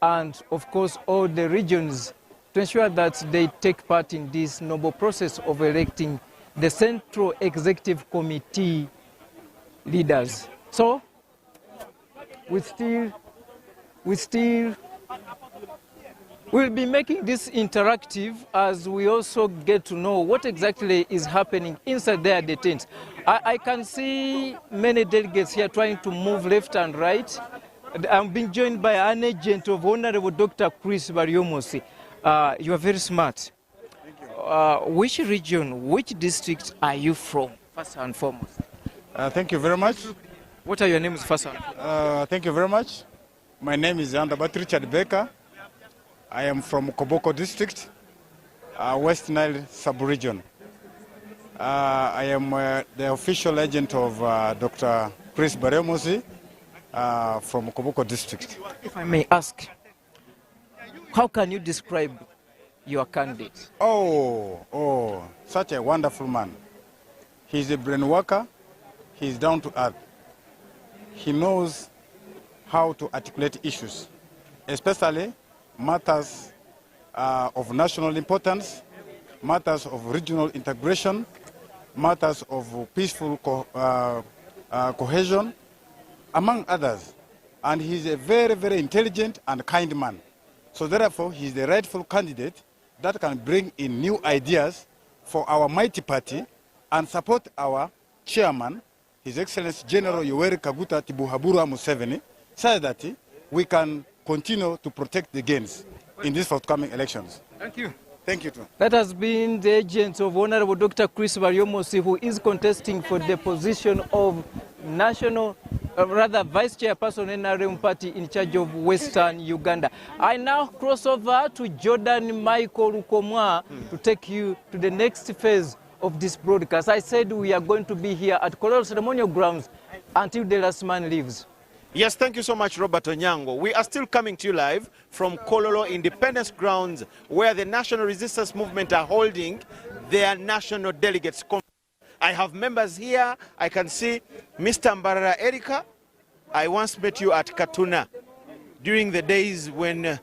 and of course all the regions, to ensure that they take part in this noble process of electing the Central Executive Committee leaders. So we'll be making this interactive as we also get to know what exactly is happening inside there at the tent. I can see many delegates here trying to move left and right. I'm being joined by an agent of Honorable Dr. Chris Baryomosi. You are very smart. Which region, which district are you from, first and foremost? Thank you very much. What are your names, first and foremost? Thank you very much. My name is Underbat Richard Baker. I am from Koboko district, West Nile sub-region. I am the official agent of Dr. Chris Baryomosi from Koboko district. If I may ask, how can you describe your candidate? Oh, such a wonderful man. He's a brain worker. He's down to earth. He knows how to articulate issues, especially matters of national importance, matters of regional integration, matters of peaceful cohesion, among others. And he's a very, very intelligent and kind man. So therefore, he's the rightful candidate that can bring in new ideas for our mighty party and support our chairman, His Excellency General Yoweri Kaguta Tibuhaburwa Museveni, so that we can continue to protect the gains in these forthcoming elections. Thank you. Thank you too. That has been the agent of Honorable Dr. Chris Baryomosi, who is contesting for the position of Vice Chairperson NRM Party in charge of Western Uganda. I now cross over to Jordan Michael Lukomwa to take you to the next phase of this broadcast. I said we are going to be here at Kololo Ceremonial Grounds until the last man leaves. Yes, thank you so much, Robert Onyango. We are still coming to you live from Kololo Independence Grounds, where the National Resistance Movement are holding their National Delegates Conference. I have members here. I can see Mr. Mbarara Erika. I once met you at Katuna during the days when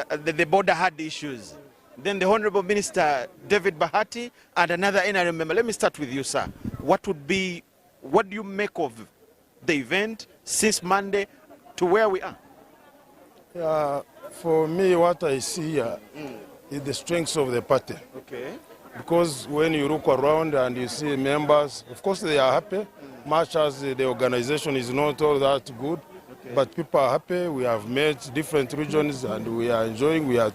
the border had issues. Then the Honorable Minister David Bahati and another NRM member. Let me start with you, sir. What do you make of the event since Monday to where we are? For me, what I see here is the strength of the party. Okay. Because when you look around and you see members, of course they are happy, much as the organization is not all that good. Okay. But people are happy. We have met different regions and we are enjoying. We are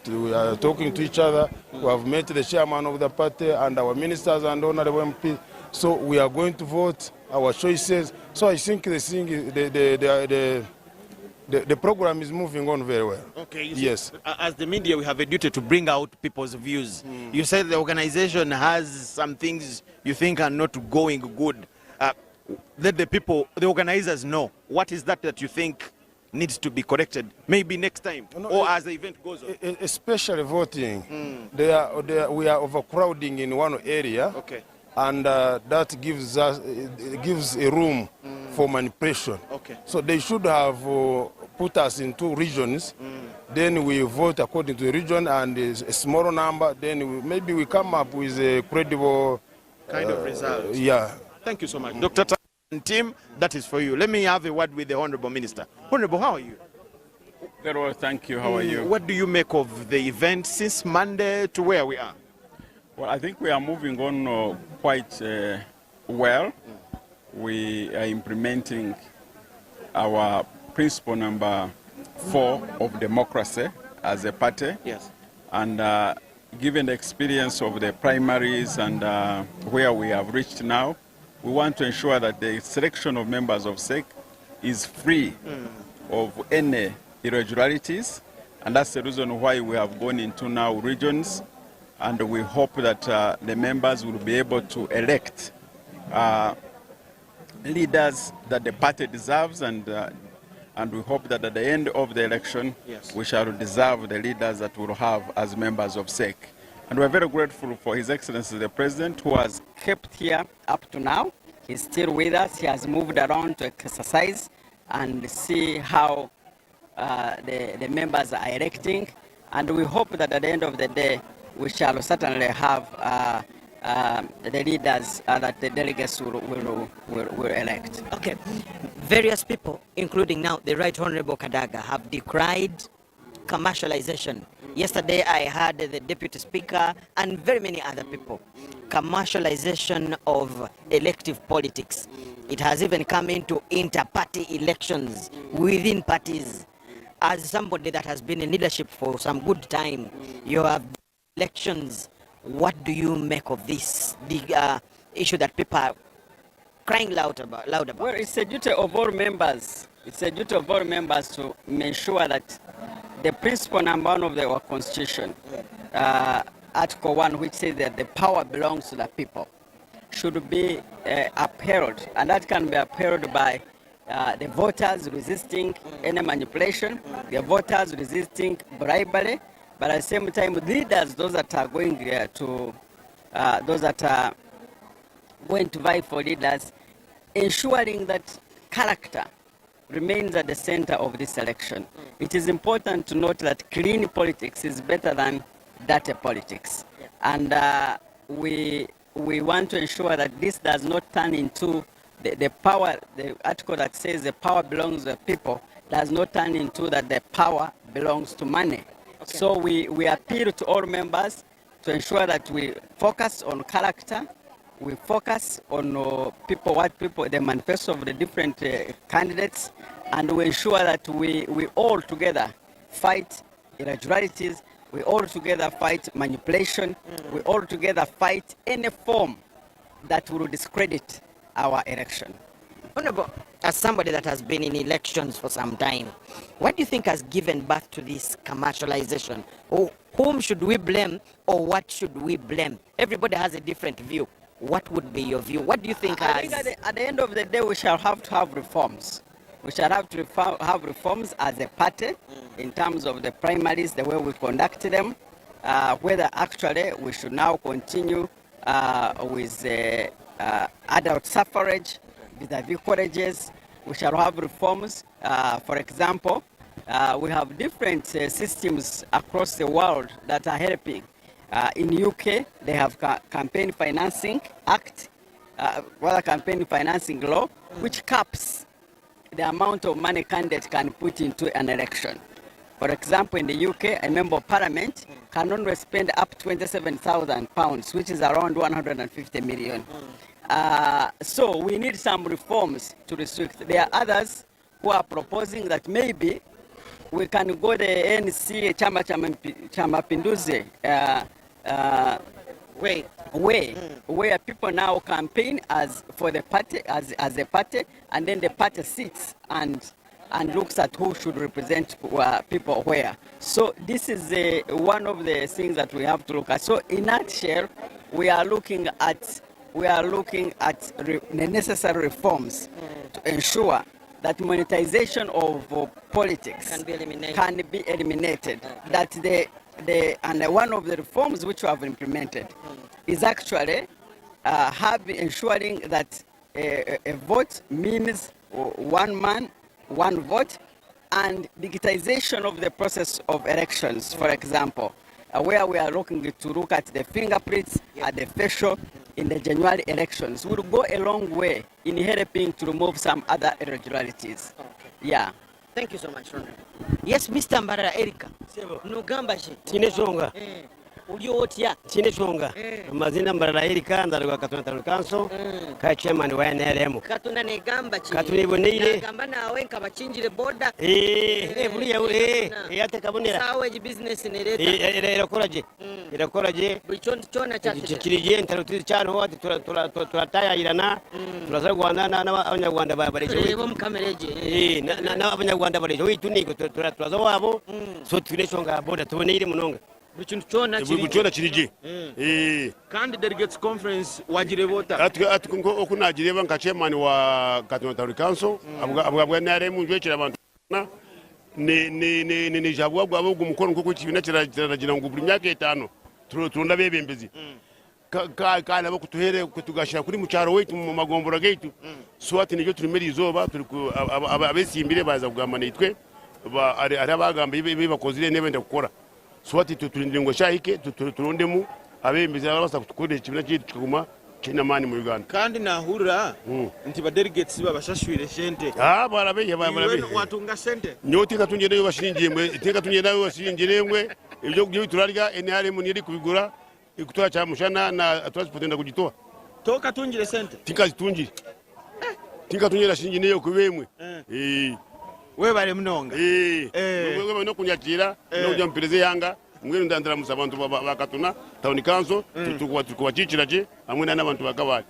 talking to each other. We have met the chairman of the party and our ministers and honorable MP. So we are going to vote our choices. So I think the program is moving on very well. Okay. Yes. As the media, we have a duty to bring out people's views. You said the organization has some things you think are not going good. Let the organizers know. What is that you think needs to be corrected? Maybe next time, or as the event goes on. Especially voting. We are overcrowding in one area. Okay. And that gives a room for manipulation. Okay. So they should have put us in 2 regions. Then we vote according to the region and a smaller number. Then maybe we come up with a credible kind of result. Yeah. Thank you so much, Dr. and team. That is for you. Let me have a word with the Honorable Minister. Honorable, how are you? Very well, thank you. How are you? What do you make of the event since Monday to where we are? Well, I think we are moving on quite well. We are implementing our principle number 4 of democracy as a party. Yes. And given the experience of the primaries and where we have reached now, we want to ensure that the selection of members of SEC is free of any irregularities. And that's the reason why we have gone into now regions. And we hope that the members will be able to elect leaders that the party deserves, and we hope that at the end of the election, yes, we shall deserve the leaders that we'll have as members of SEC. And we're very grateful for His Excellency the President, who has kept here up to now. He's still with us. He has moved around to exercise and see how the members are electing. And we hope that at the end of the day, we shall certainly have the leaders that the delegates will elect. Okay. Various people, including now the Right Honorable Kadaga, have decried commercialization. Yesterday I heard the Deputy Speaker and very many other people. Commercialization of elective politics. It has even come into inter-party elections within parties. As somebody that has been in leadership for some good time, you have elections. What do you make of this? The issue that people are crying loud about. Well, it's a duty of all members. It's a duty of all members to make sure that the principle number 1 of our Constitution, Article 1, which says that the power belongs to the people, should be upheld. And that can be upheld by the voters resisting any manipulation, the voters resisting bribery, but at the same time, leaders, those that are going those that are going to vie for leaders, ensuring that character remains at the center of this election. It is important to note that clean politics is better than dirty politics. And we want to ensure that this does not turn into the power, the article that says the power belongs to the people, does not turn into that the power belongs to money. Okay. So we appeal to all members to ensure that we focus on character, we focus on the manifesto of the different candidates, and we ensure that we all together fight irregularities, we all together fight manipulation, we all together fight any form that will discredit our election. Honorable, as somebody that has been in elections for some time, what do you think has given birth to this commercialization? Or whom should we blame, or what should we blame? Everybody has a different view. What would be your view? What do you think I think at the end of the day, we shall have to have reforms. We shall have to have reforms as a party in terms of the primaries, the way we conduct them, whether actually we should now continue with adult suffrage, vis-a-vis colleges. We shall have reforms. For example, we have different systems across the world that are helping. In UK, they have campaign financing act, campaign financing law, which caps the amount of money candidates can put into an election. For example, in the UK, a member of parliament can only spend up to £27,000, which is around 150 million. So we need some reforms to restrict. There are others who are proposing that maybe we can go the NC Chama Mapinduzi way, where people now campaign as for the party as a party, and then the party sits and looks at who should represent people where. So this is one of the things that we have to look at. So in a nutshell, we are looking at the necessary reforms to ensure that monetization of politics can be eliminated. That and one of the reforms which we have implemented is actually ensuring that a vote means one man, one vote, and digitization of the process of elections, for example, where we are looking to look at the fingerprints, at the facial, in the January elections, will go a long way in helping to remove some other irregularities. Okay. Yeah. Thank you so much, Ronald. Yes, Mr. Mbarara Erika. Nugamba shi. Chineshonga. Uliotia. Chineshonga. Mazina Mbarara Erika ndaruka Katuna Council. Ka chairman wa NRM. Katuna negamba chi. Katuna ibonile. Negamba nawe nkabachinjire boda. Buliya yate kabonera. Saweji business nereta. Irakoraje. Chona chase. Kirije ntaruti cyane ho turatayirana. Turaza Rwanda n'abanyarwanda babareje. Bo mukamereje. N'abanyarwanda bareje. Witunigo turaza wabo. So Chineshonga boda tubonire munonga. Buchona kirije. Kandi delegates conference wagire vota. Atuko okunagireba nka chairman wa Katuna Council abwa NRM njwekira abantu ni jabwa bwabo gumukono kuko kibina kiragira ngo buri myaka 5 turunda bebembezi kana bo kutuhere kutugashira kuri mucyaro wetu mu magombora gaitu swati nijo turimeri izoba turi abesimbire baza kugamana itwe ari abagambe bibakozire nebenda gukora swati turindire ngo shahike turondemu abembezi basa kutukorera kibina cyitu kiguma kinamani mu Uganda kandi nahura nti ba delegates babashashwire sente barabe watunga sente nyoti katungereyo bashiringiye teka tungereyo bashiringiye ibyo turarya NRM niri kubigura ikutoa cha mushana na transport kujitoa toka tungire sente tikazitungire tikatungera shingi neyo kubemwe we bare mnonga we no kunyakira no kujya mpereze yanga mwene ndandira musabantu bakatuna Town Council tukubaciciraje hamwe n'abantu bakabari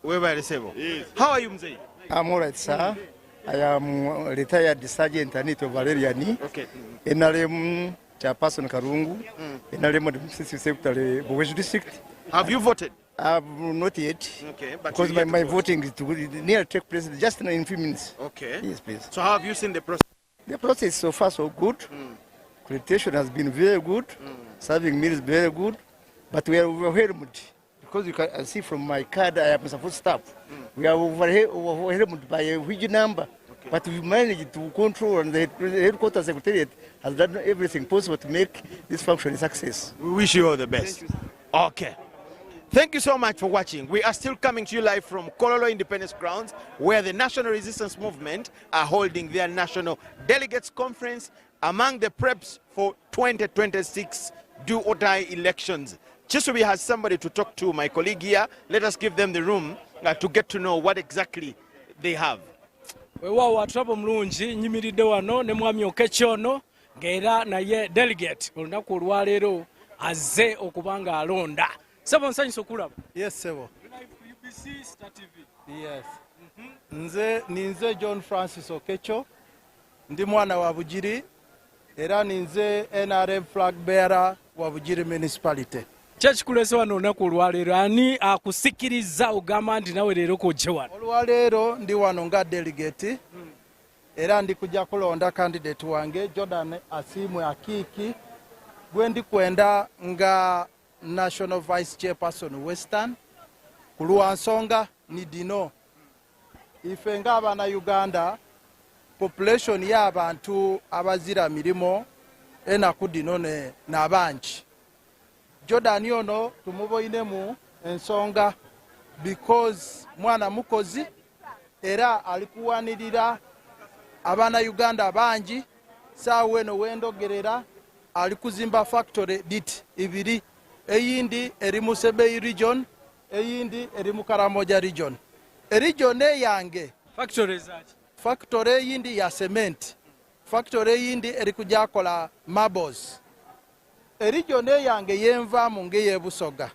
we bare sebo. How are you mzee? I'm all right, sir. I am retired Sergeant Anito Valeriani. Okay. NRM Chairperson Karungu. NRM Administrative Secretary Bowesh District. Have you voted? Not yet. Okay, but because my voting is near take place just in a few minutes. Okay. Yes, please. So how have you seen the process? The process so far so good. Accreditation has been very good. Serving me is very good. But we are overwhelmed. Because you can see from my card, I am support staff. We are overwhelmed by a huge number. Okay. But we managed to control, and the headquarters secretariat has done everything possible to make this function a success. We wish you all the best. Okay. Thank you so much for watching. We are still coming to you live from Kololo Independence Grounds, where the National Resistance Movement are holding their National Delegates Conference among the preps for 2026 do-or-die elections. Chisubi has somebody to talk to, my colleague here. Let us give them the room to get to know what exactly they have. Wewa atrabo mlungi nyimiridde wano ne mwami Okechoono ng'era naye delegate olunaku olwaleero azze okubanga alonda. Sebo nsanyusa okulaba. Yes, Sebo. Yes. Ninze John Francis Okecho, ndi mwana wa Bugiri, era ninze NRM flag bearer wa Bugiri municipality. Kyekikulese wano olunaku olwaleero ani akusikiriza ogamba nti nawe leero kojje wano? Olwaleero ndi wano nga delegate era ndi kujja kulonda candidate wange Jordan Asimwe Akiki gwe ndi kwenda nga National Vice Chairperson Western. Kulwa nsonga ni dino ife nga abana Uganda population y'abantu abazira mirimo enaku dino n'abangi. Jordan ono tumuboinemu ensonga because mwana mukozi era alikuwanirira abana Uganda bangi saawe no wendogerera alikuzimba factory dit ibiri eyindi eri mu Sebei region eyindi eri mu Karamoja region. Region yange factory eyindi ya cement, factory eyindi eri kujakola marbles. Region yange yenva munge ye Busoga.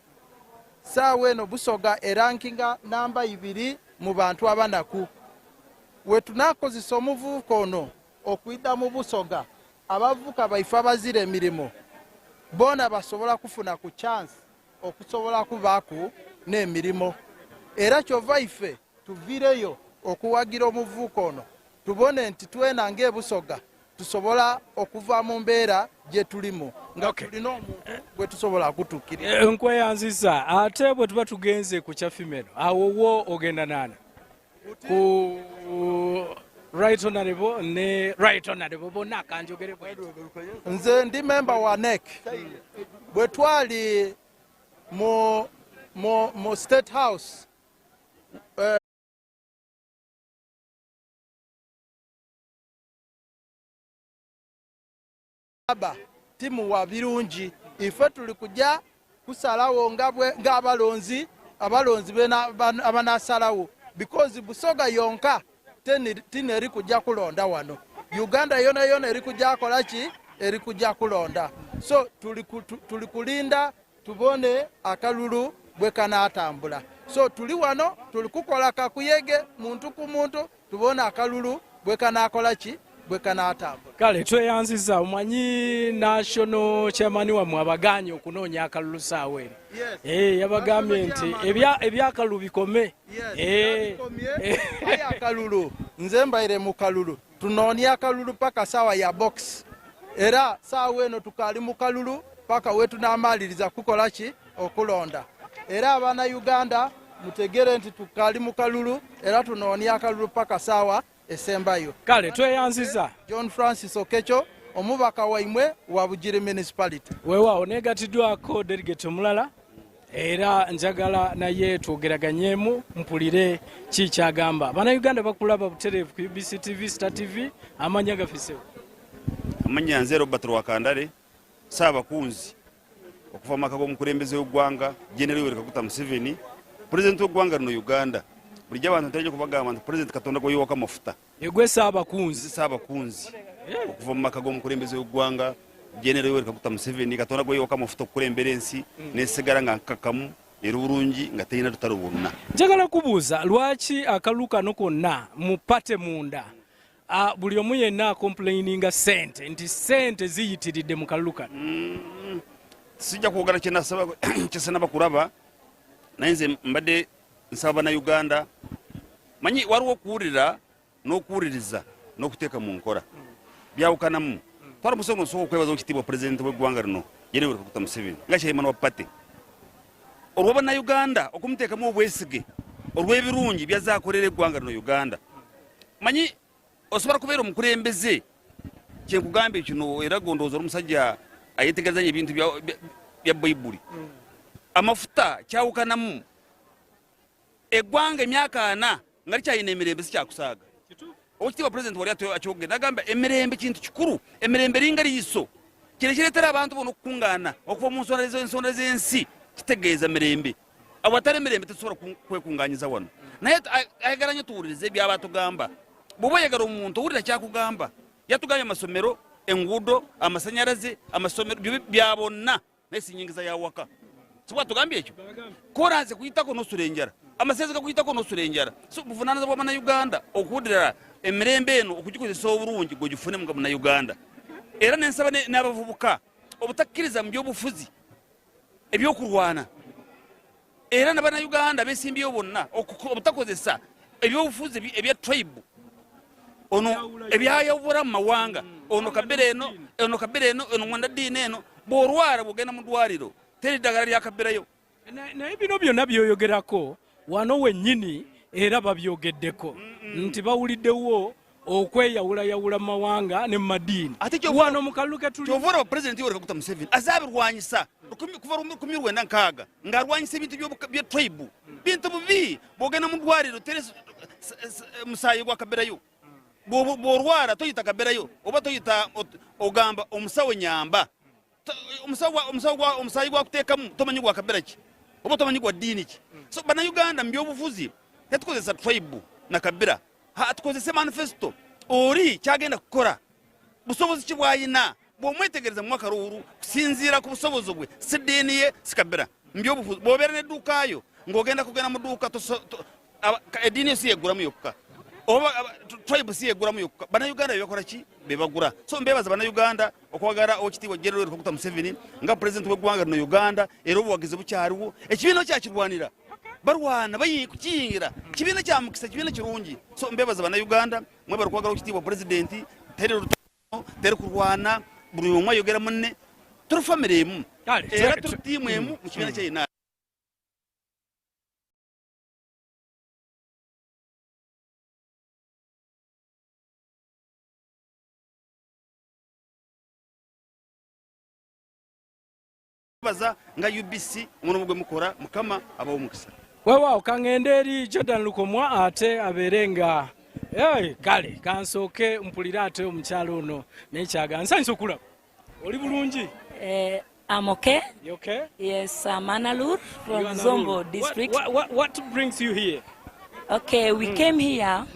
Saawe no Busoga erankinga namba 2 mu bantu abanaku. Wetunakozesa omuvubuka ono okwidda mu Busoga abavuka baife abazira emirimu bona basobola kufuna ku chance okusobola kubaaku n'emirimo. Era kyova ife tuvireyo okuwagira omuvubuka ono tubone nti twena ng'ebusoga tusobola okuva mu mbeera gye tulimu nga tulina omuntu gwe tusobola kutuukirira. Nkweyanziza ate bwe tuba tugenze ku kyafimeno awo wo ogenda nana ku right honorable ne right honorable bonna kanjogere nze ndi member wa NEC bwe twali mu State House timu wa birungi ife tuli kujja kusalawo ng'abalonzi bena abanasalawo because Busoga yonka tineri kujja kulonda wano. Uganda yona eri kujja kolaki eri kujja kulonda. So tuli kulinda tubone akalulu bwe kanaatambula. So tuli wano tuli kukola kakuyege muntu ku muntu tubone akalulu bwe kanaakolaki bwe kanaatambula. Kale tweyanziza omanyi national chairman wamwe abaganye okunoonya akalulu saawe. Yabagambye nti ebyakalulu bikome. Akalulu nze mbaire mu kalulu tunoonya akalulu paka sawa ya box era saawe eno tukali mu kalulu paka wetu n'amaliriza kukola ki okulonda. Era abana Uganda mutegere nti tukali mu kalulu era tunoonya akalulu paka sawa esembayo. Kale tweyanziza John Francis Okecho omubaka waimwe wa Bugiri municipality. Weewaawo negatiddwako delegate omulala era njagala naye twogeraganyemu mpulire ki kyagamba. Bana Uganda bakulaba butereevu ku UBC TV Star TV amanya gafisewo. Amanya nze Robert Rwakandale Saabakunzi okuva maka g'omukulembeze w'eggwanga General Yoweri Kaguta Museveni president w'eggwanga lino Uganda. Bulijja abantu ntegeeza kubagamba nti president Katonda gwe yoka mafuta. Egwe Saabakunzi okuva maka g'omukulembeze w'eggwanga General Yoweri Kaguta Museveni Katonda gwe yoka mafuta okukulembera ensi n'esigala nga nkakkamu era bulungi nga terina lutalo bwonna. Njagala kubuuza lwaki akalulu kano konna mupate munda buli omu yenna akomplaininga sente nti sente ziyitiridde mu kalulu kano? Sijja kwogera kyesanaba kulaba naye nze mbadde nsaba bana Uganda manyi waliwo okuwulira n'okuwuliriza n'okuteeka mu nkola byawukanamu. twaramusono so kwebaza okitibwa president w'eggwanga lino Yoweri Kaguta Museveni nga chairman wa party olw'aba na Uganda okumuteekamu obwesige olw'ebirungi byazaakolera eggwanga lino Uganda manyi osobola kubeera omukulembeze kyenkugambye kino era gondooza omusajja ayetegerezanya ebintu bya Bayibuli amafuta kyawukanamu eggwanga emyaka 4 nga likyayina emirembe sikyakusaaga okitibwa president wali akyogera nagamba emirembe kintu kikulu emirembe linga liiso kino kireetera abantu bona okukungaana okuva mu ensonda z'ensi kitegeeza mirembe awatali emirembe tetusobola kwekungaanyiza wano naye ayagala nnyo tuwulirize ebyaba atugamba bw'oba oyagala omuntu owulira kyakugamba yatugambye amasomero enguudo amasanyalaze amasomero bya bonna naye sinyingiza yawaka sibwa tugambye ekyo koranze kuyitako n'osula enjala amasezi gakuyitako n'osula enjala so buvunaanyizibwa bwa bannayuganda okuwulira emirembe eno okugikozesa obulungi gwegifune mu Uganda era nensaba n'abavubuka obutakkiriza mu by'obufuzi ebyokulwana era n'abannayuganda beesimbyeyo bonna obutakozesa ebyobufuzi ebya tribe ono ebyayawula mu mawanga ono kabira eno mwanda ddiini eno bw'olwala bw'ogenda mu ddwaliro teri ddagala lyakabirayo naye bino byonna byoyogerako wano wennyini era babyogeddeko nti bawuliddewo okweyawulayawula mu mawanga ne mu madiini wano mu kalulu ke tuli kyovura president Yoweri Kaguta Museveni azaabirwanyisa kuva 1996 ng'arwanyisa ebintu bya tribe bintu bubi bw'ogenda mu ddwaliro teri musaayi gwakabirayo bw'olwala toyita kabirayo oba toyita ogamba omusawo nyamba omusaayi gwakuteekamu tomanyi gwakabira ki oba tomanyi gwa ddiini ki so bannayuganda mu byobufuzi tetukozesa tribe na kabira tukozese manifesto oli kyagenda kukola busobozi ki bwayina bw'omwetegereza mu mwaka luwulu kusinziira ku busobozi bwe si ddiini ye si kabira mu byobufuzi bw'obeera n'edduukaayo ng'ogenda kugenda mu dduuka eddiini yo si yeggulamu yokka oba tribe si yeggulamu yokka bannayuganda bebakola ki bebagula so mbebaza bannayuganda okwagala okitiibwa Yoweri Kaguta Museveni nga president w'eggwanga lino Uganda era obuwagizi bukyaliwo ekibiina kyakirwanira barwana kukiyingira kibiina kya mukisa kibiina kirungi so mbebaza bannayuganda mwe bali kwagala okitiibwa president teri kurwana buli omu ayogera munne turi famire emu era turi tiimu emu mu kibiina kyayina baza nga UBC omulimu gwe mukora mukama abawo mukisa weewaawo kaŋŋende eri Jordan Lukomwa ate abeere nga kale kansooke mpulire ate omukyalo ono nekyaga nsanyusa okulaba oli bulungi I'm okay. You okay? Yes, I'm Analur from Zombo district. What brings you here? Okay, we came here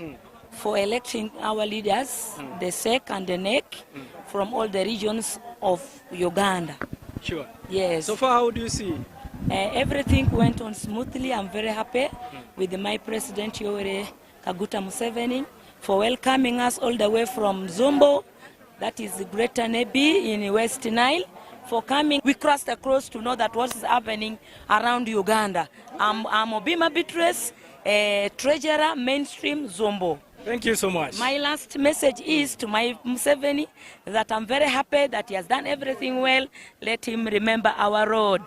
for electing our leaders, the SEC and the NEC, from all the regions of Uganda. Sure. Yes. So far, how do you see? Everything went on smoothly. I'm very happy with my president, Yoweri Kaguta Museveni, for welcoming us all the way from Zombo, that is Greater Nebi in West Nile, for coming. We crossed across to know that what is happening around Uganda. I'm Obima Beatrice, treasurer, mainstream Zombo. Thank you so much. My last message is to my Museveni that I'm very happy that he has done everything well. Let him remember our road.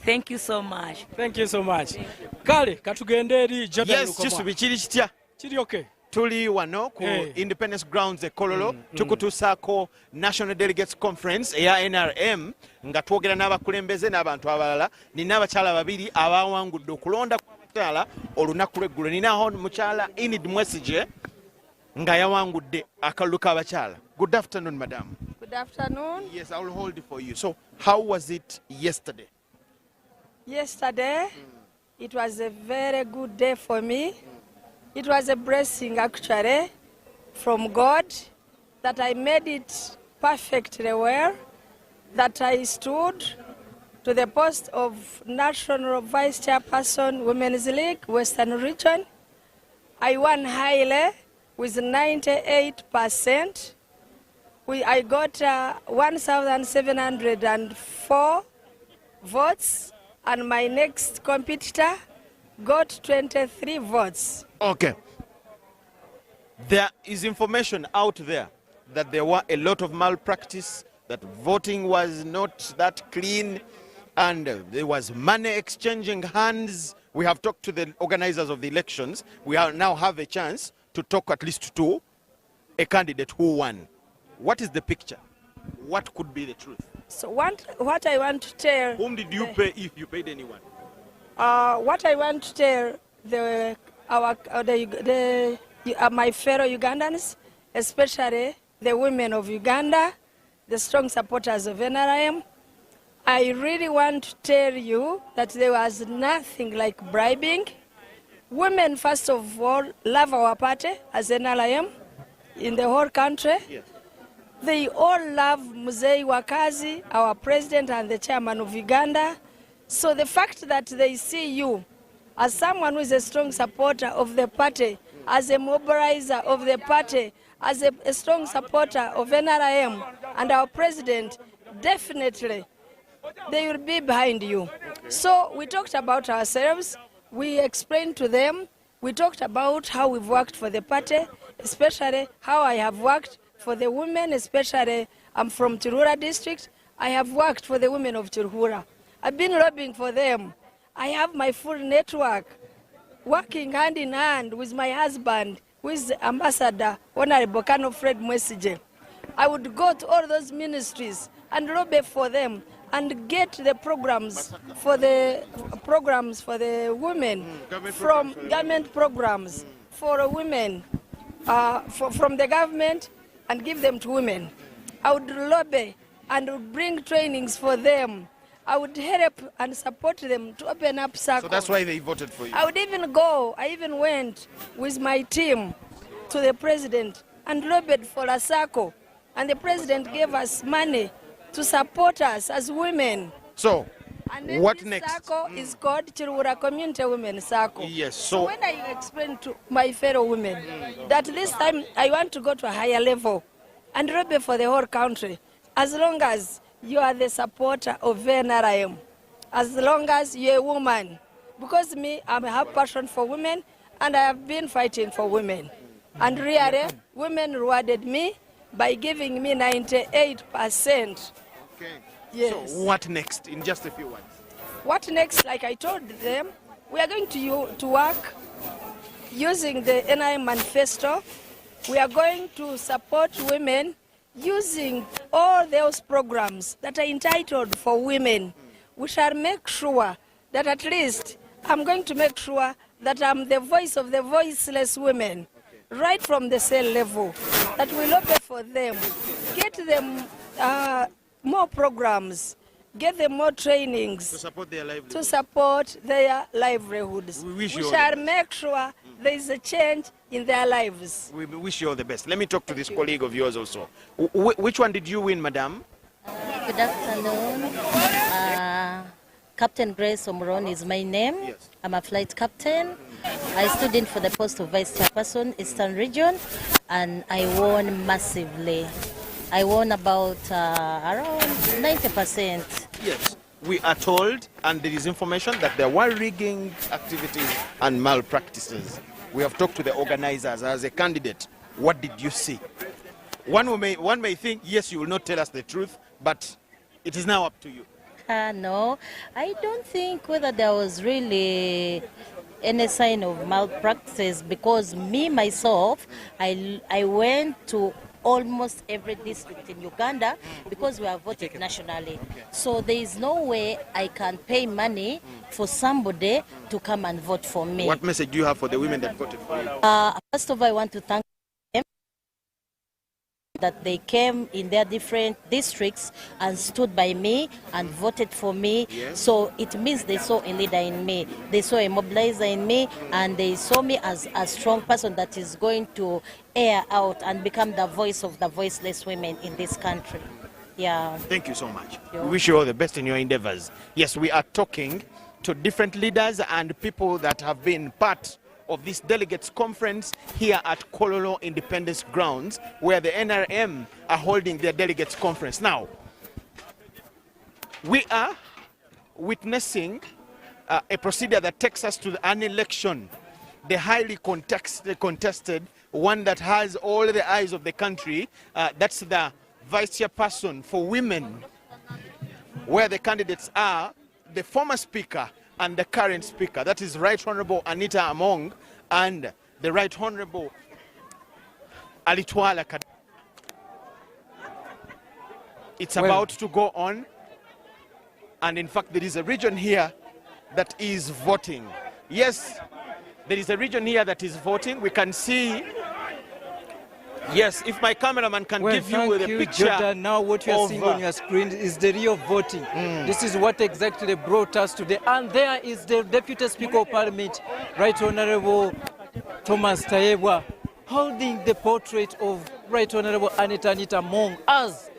Thank you so much. Thank you so much. Kale, katugende eri Jordan Lukomwa. Yes, kisubi kiri kitya? Kiri okay. Tuli wano ku Independence Grounds e Kololo tukutuusaako National Delegates Conference eya NRM nga twogera n'abakulembeze n'abantu abalala. Nina abakyala babiri abawangudde okulonda kw'abakyala olunaku lw'eggulo. Ninaho mukyala Enid Mwesige nga yawangudde akalulu k'abakyala. Good afternoon, madam. Good afternoon. Yes, I will hold it for you. So, how was it yesterday? Yesterday, it was a very good day for me. It was a blessing, actually, from God that I made it perfectly well, that I stood to the post of National Vice Chairperson, Women's League, Western Region. I won highly with 98%. I got 1,704 votes, and my next competitor got 23 votes. Okay. There is information out there that there were a lot of malpractice, that voting was not that clean, and there was money exchanging hands. We have talked to the organizers of the elections. We now have a chance to talk at least to a candidate who won. What is the picture? What could be the truth? So what I want to tell... Whom did you pay, if you paid anyone? What I want to tell my fellow Ugandans, especially the women of Uganda, the strong supporters of NRM, I really want to tell you that there was nothing like bribing. Women, first of all, love our party as NRM in the whole country. Yes. They all love Muzei Wakazi, our president and the chairman of Uganda. So the fact that they see you as someone who is a strong supporter of the party, as a mobilizer of the party, as a strong supporter of NRM and our president, definitely they will be behind you. So we talked about ourselves, we explained to them, we talked about how we've worked for the party, especially how I have worked for the women, especially I'm from Chirhura district, I have worked for the women of Chirhura. I've been lobbying for them. I have my full network, working hand in hand with my husband, who is Ambassador Honorable Kano Fred Mwesije. I would go to all those ministries and lobby for them and get the programs for the women from government programs for women from the government and give them to women. I would lobby and would bring trainings for them. I would help and support them to open up circles. So that's why they voted for you. I even went with my team to the president and lobbied for a circle. And the president gave us money to support us as women. So, and what this next? Circle is called Chirhura Community Women Circle. Yes, so when I explain to my fellow women that this time I want to go to a higher level and lobby for the whole country, as long as you are the supporter of NRM, as long as you're a woman, because me, I have passion for women and I have been fighting for women. And really, women rewarded me by giving me 98%. Okay. Yes. So what next, in just a few words? What next? Like I told them, we are going to work using the NRM manifesto. We are going to support women using all those programs that are entitled for women. We shall make sure that at least I'm going to make sure that I'm the voice of the voiceless women, right from the cell level, that we lobby for them, get them more programs, get them more trainings to support their livelihoods. We shall make sure there is a change in their lives. We wish you all the best. Let me talk to this colleague of yours also. Which one did you win, madam? Good afternoon. Captain Grace Omron is my name. Yes. I'm a flight captain. I stood in for the post of Vice Chairperson, Eastern Region, and I won massively. I won about around 90%. Yes. We are told, and there is information, that there were rigging activities and malpractices. We have talked to the organizers. As a candidate, what did you see? One may think, yes, you will not tell us the truth, but it is now up to you. No, I don't think whether there was really any sign of malpractice, because me, myself, I went to almost every district in Uganda because we are voted nationally. So there is no way I can pay money for somebody to come and vote for me. What message do you have for the women that voted for you? First of all, I want to thank them that they came in their different districts and stood by me and voted for me. Yes. So it means they saw a leader in me. They saw a mobilizer in me, and they saw me as a strong person that is going to air out and become the voice of the voiceless women in this country. Yeah. Thank you so much. We wish you all the best in your endeavors. Yes, we are talking to different leaders and people that have been part of this delegates conference here at Kololo Independence Grounds, where the NRM are holding their delegates conference. Now, we are witnessing a procedure that takes us to an election, the highly contested one that has all the eyes of the country. That's the vice chairperson for women, where the candidates are the former speaker and the current speaker. That is Right Honorable Anita Among and the Right Honorable Alitwala Kadaga. It's about to go on, and in fact there is a region here that is voting. Yes, there is a region here that is voting. We can see, yes, if my cameraman can give you the picture. Jordan, now what you are seeing on your screen is the real voting. This is what exactly brought us today. And there is the Deputy Speaker of Parliament, Right Honorable Thomas Tayebwa, holding the portrait of Right Honorable Anita Among as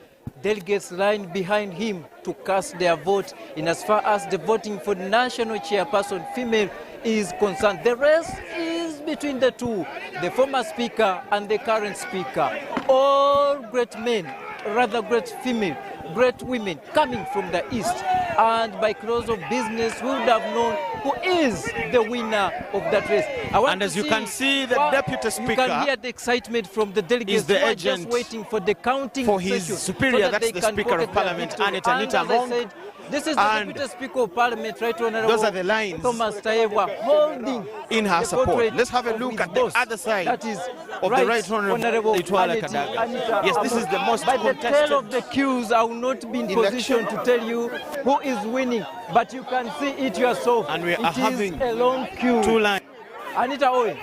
delegates line behind him to cast their vote in as far as the voting for the national chairperson female is concerned. The rest is between the two, the former speaker and the current speaker. All great men, rather great female, great women coming from the east. And by close of business, we would have known who is the winner of that race. And as you can see, the deputy speaker, you can hear the excitement from the delegates is the who are agent just waiting for the counting for his session superior, so that that's they the can Speaker of pocket their Parliament, victory. Anita And as I Among. said, this is the And Deputy Speaker of Parliament, Right Honorable those are the lines Thomas Tayebwa, holding in her the support. portrait Let's have a of look his at the boss. other side That is of the Right Honorable Litwala Anita Kadaga. Yes, this is the most By the contested tale of the queues, I will not be in position to tell you who is winning, but you can see it yourself. And we are It is having a long queue. two lines. Anita Oye,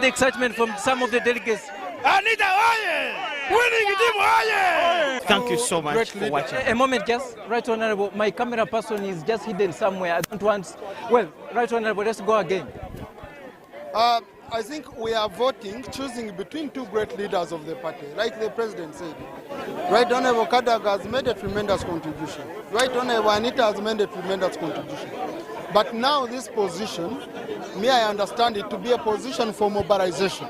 the excitement from some of the delegates. Anita Oye! Winning team Oye! Thank you so much for watching. A moment, just Right Honorable, my camera person is just hidden somewhere. I don't want. Well, Right Honorable, let's go again. I think we are voting, choosing between two great leaders of the party, like the president said. Right Honorable Kadaga has made a tremendous contribution. Right Honorable Anita has made a tremendous contribution. But now this position, me I understand it to be a position for mobilization.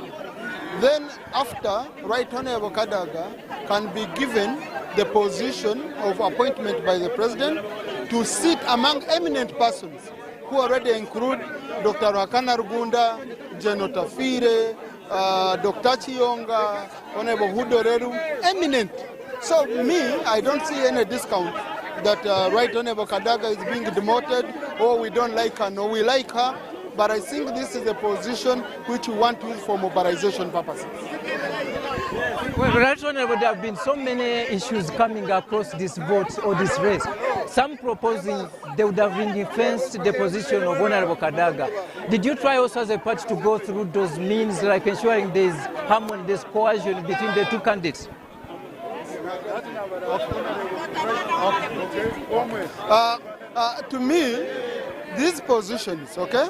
Then after, Right Honorable Kadaga can be given the position of appointment by the president to sit among eminent persons who already include Dr. Rakana Rugunda, General Tafire, Dr. Chiyonga, Honorable Hudoreru, eminent. So me, I don't see any discount that Right Honorable Kadaga is being demoted, or we don't like her, no, we like her. But I think this is a position which we want to use for mobilization purposes. Well, Right Honorable, there have been so many issues coming across this vote or this race. Some proposing they would have ring-fenced the position of Honorable Kadaga. Did you try also as a party to go through those means, like ensuring there's harmony, there's cohesion between the two candidates? To me, these positions, okay,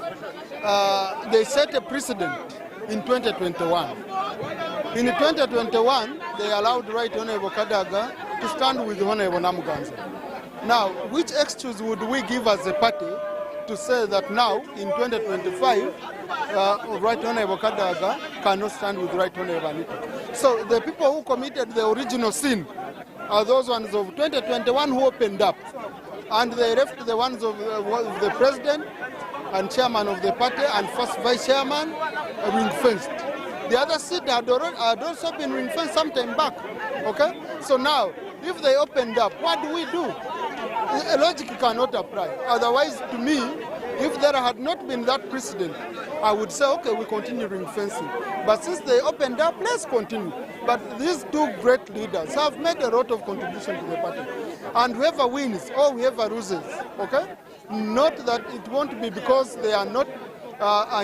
they set a precedent in 2021. In 2021, they allowed Right Honorable Kadaga to stand with Honorable Namuganza. Now, which excuse would we give as a party to say that now, in 2025, Right Honorable Kadaga cannot stand with Right Honorable Anita? So the people who committed the original sin are those ones of 2021 who opened up, and they left the ones of the president and chairman of the party and first vice chairman ring-fenced. The other seat had also been ring-fenced some time back. Okay? So now, if they opened up, what do we do? Logic cannot apply. Otherwise, to me, if there had not been that precedent, I would say, okay, we continue ring-fencing. But since they opened up, let's continue. But these two great leaders have made a lot of contribution to the party. And whoever wins or whoever loses, okay? Not that it won't be because they are not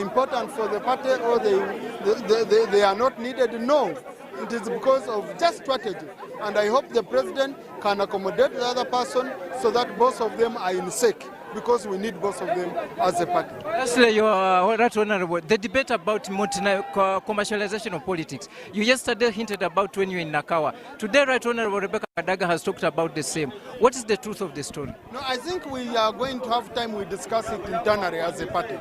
important for the party or they are not needed. No, it is because of just strategy. And I hope the president can accommodate the other person so that both of them are in sync, because we need both of them as a party. Lastly, you are Right Honorable. The debate about commercialization of politics. You yesterday hinted about when you were in Nakawa. Today, Right Honorable Rebecca Kadaga has talked about the same. What is the truth of the story? No, I think we are going to have time we discuss it internally as a party.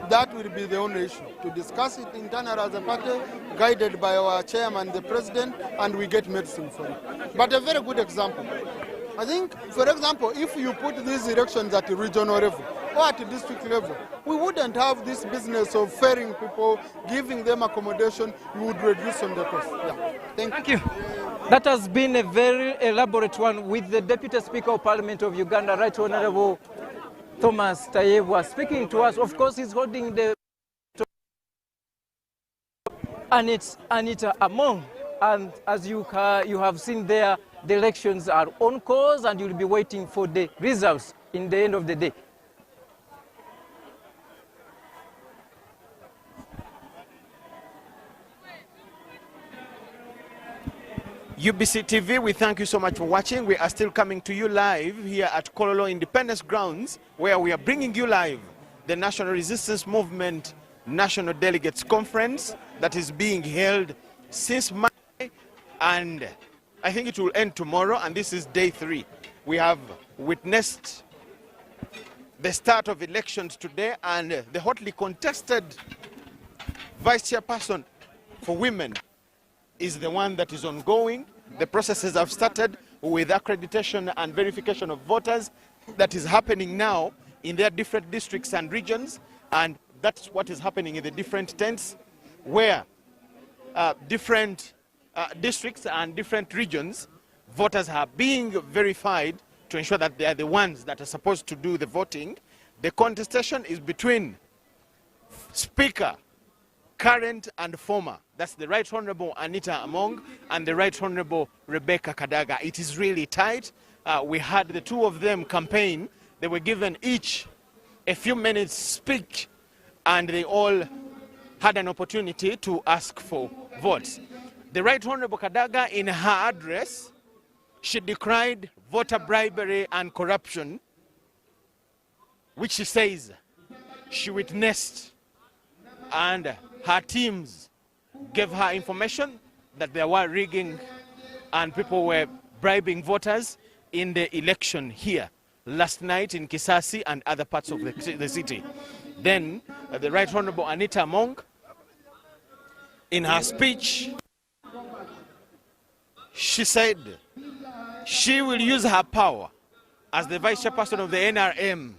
That will be the only issue, to discuss it internally as a party, guided by our chairman, the president, and we get medicine for it. But a very good example. I think, for example, if you put these elections at the regional level, or at the district level, we wouldn't have this business of ferrying people, giving them accommodation. We would reduce on the cost. Yeah. Thank you. That has been a very elaborate one with the Deputy Speaker of Parliament of Uganda, Right Honourable Thomas Tayebwa, speaking to us. Of course, he's holding the and it's Anita Among. And as you have seen there, the elections are on course and you'll be waiting for the results in the end of the day. UBC TV, we thank you so much for watching. We are still coming to you live here at Kololo Independence Grounds, where we are bringing you live the National Resistance Movement National Delegates Conference that is being held since Monday, and I think it will end tomorrow, and this is day 3. We have witnessed the start of elections today, and the hotly contested vice chairperson for women is the one that is ongoing. The processes have started with accreditation and verification of voters. That is happening now in their different districts and regions, and that's what is happening in the different tents where different districts and different regions, voters are being verified to ensure that they are the ones that are supposed to do the voting. The contestation is between Speaker, current and former. That's the Right Honourable Anita Among and the Right Honourable Rebecca Kadaga. It is really tight. We had the two of them campaign. They were given each a few minutes speak, and they all had an opportunity to ask for votes. The Right Honourable Kadaga, in her address, she decried voter bribery and corruption, which she says she witnessed, and her teams gave her information that there were rigging and people were bribing voters in the election here last night in Kisasi and other parts of the city. Then the Right Honourable Anita Among, in her speech, she said she will use her power as the vice chairperson of the NRM.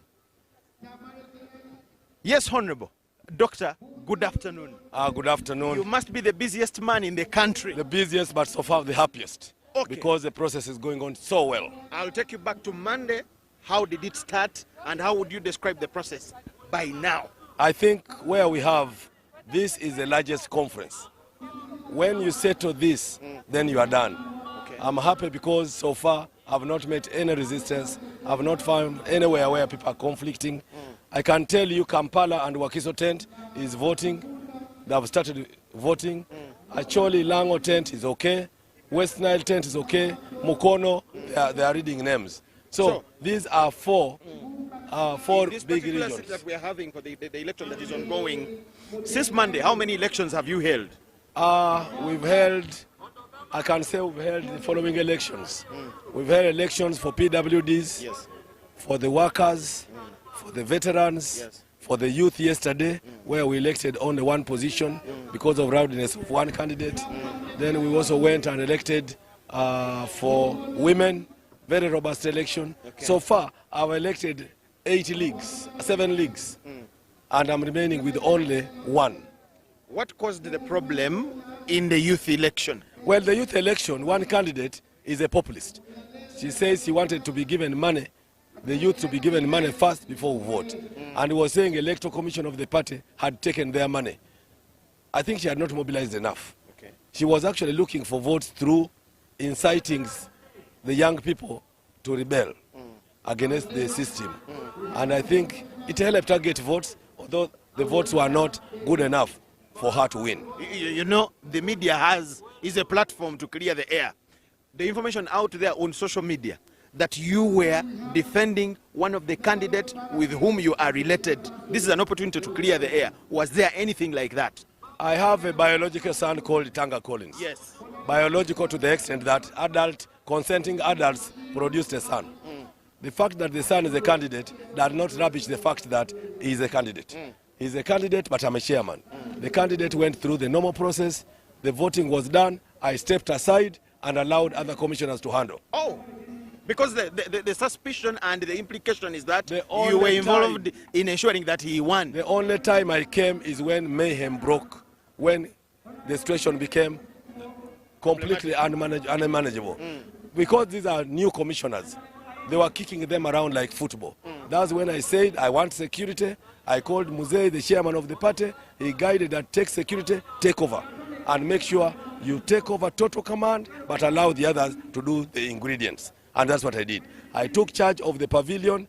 Yes, Honourable. Doctor, good afternoon. Good afternoon. You must be the busiest man in the country. The busiest, but so far the happiest. Okay. Because the process is going on so well. I'll take you back to Monday. How did it start, and how would you describe the process by now? I think where we have, this is the largest conference. When you settle this, then you are done. Okay. I'm happy because so far I've not met any resistance. I've not found anywhere where people are conflicting. I can tell you Kampala and Wakiso tent is voting. They have started voting. Acholi Lango tent is okay. West Nile tent is okay. Mukono, they are reading names. So these are four big regions that we are having for the election that is ongoing. Since Monday, how many elections have you held? We've held, I can say we've held the following elections. We've held elections for PWDs, yes, for the workers, for the veterans, yes, for the youth yesterday, where we elected only one position because of rowdiness of one candidate. Then we also went and elected for women, very robust election. Okay. So far, I've elected 7 leagues, and I'm remaining with only one. What caused the problem in the youth election? Well, the youth election, one candidate is a populist. She says she wanted to be given money, the youth to be given money first before we vote. And was saying Electoral Commission of the party had taken their money. I think she had not mobilized enough. Okay. She was actually looking for votes through inciting the young people to rebel against the system. And I think it helped her get votes, although the votes were not good enough for her to win. You know, the media is a platform to clear the air. The information out there on social media that you were defending one of the candidates with whom you are related, this is an opportunity to clear the air. Was there anything like that? I have a biological son called Tanga Collins. Yes. Biological to the extent that consenting adults produced a son. The fact that the son is a candidate does not rubbish the fact that he is a candidate. He's a candidate, but I'm a chairman. The candidate went through the normal process. The voting was done. I stepped aside and allowed other commissioners to handle. Oh, Because the suspicion and the implication is that you only were involved time- in ensuring that he won. The only time I came is when mayhem broke, when the situation became completely unmanageable. Because these are new commissioners, they were kicking them around like football. That's when I said I want security. I called Muzei, the chairman of the party. He guided that take security, take over, and make sure you take over total command, but allow the others to do the ingredients. And that's what I did. I took charge of the pavilion,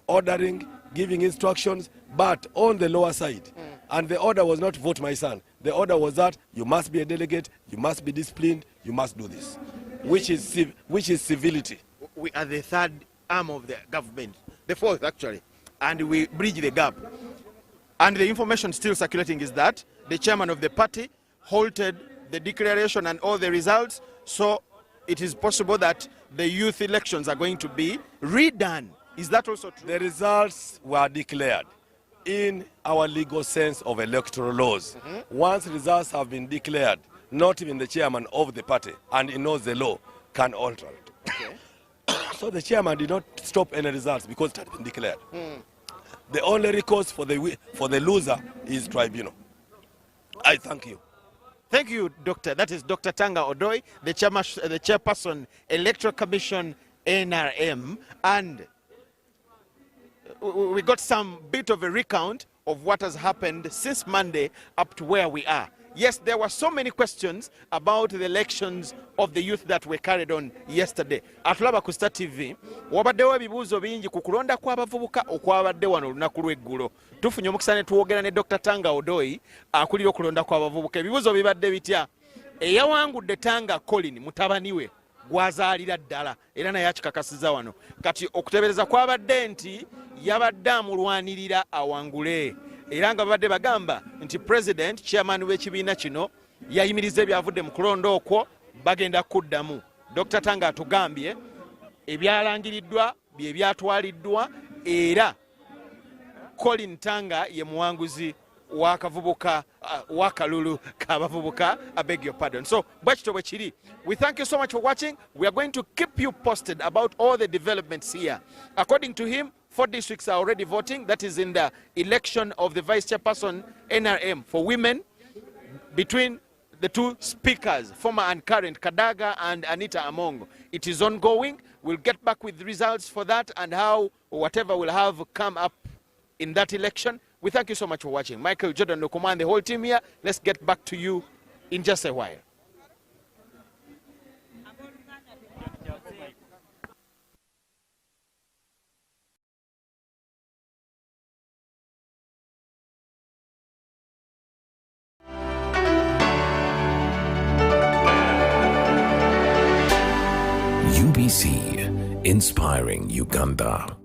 ordering, giving instructions, but on the lower side. And the order was not vote my son. The order was that you must be a delegate, you must be disciplined, you must do this, which is civility. We are the third arm of the government, the fourth actually, and we bridge the gap. And the information still circulating is that the chairman of the party halted the declaration and all the results, so it is possible that the youth elections are going to be redone. Is that also true? The results were declared in our legal sense of electoral laws. Once results have been declared, not even the chairman of the party, and he knows the law, can alter it. Okay. So the chairman did not stop any results because it had been declared. The only recourse for the loser is tribunal. I thank you. Thank you, Doctor. That is Dr. Tanga Odoi, the chairperson, Electoral Commission, NRM. And we got some bit of a recount of what has happened since Monday up to where we are. Yes, there were so many questions about the elections of the youth that were carried on yesterday. Atulaba ku Star TV, wabaddewo ebibuuzo bingi ku kulonda kw'abavubuka okwabadde wano olunaku lw'eggulo. Tufunye omukisa ne tuwogera ne Dr. Tanga Odoi akulira okulonda kw'abavubuka. Ebibuuzo bibadde bitya? Eyawangudde Tanga Colin mutabani we gwazaalira ddala era naye akikakasiza wano. Kati okutebereza kwabadde nti yabadde amulwanirira awangule. Era nga babadde bagamba nti president chairman w'ekibiina kino yayimiriza ebyavudde mu kulonda okwo bagenda kuddamu. Dr. Tanga atugambye ebyalangiriddwa bye byatwaliddwa era Colin Tanga ye muwanguzi wakavubuka wakalulu kabavubuka. I beg your pardon. So bwekito bwe kiri. We thank you so much for watching. We are going to keep you posted about all the developments here. According to him, 4 districts are already voting. That is in the election of the vice chairperson NRM for women between the two speakers, former and current, Kadaga and Anita Among. It is ongoing. We'll get back with the results for that and how whatever will have come up in that election. We thank you so much for watching. Michael, Jordan, Lokoma, and the whole team here. Let's get back to you in just a while. UBC, inspiring Uganda.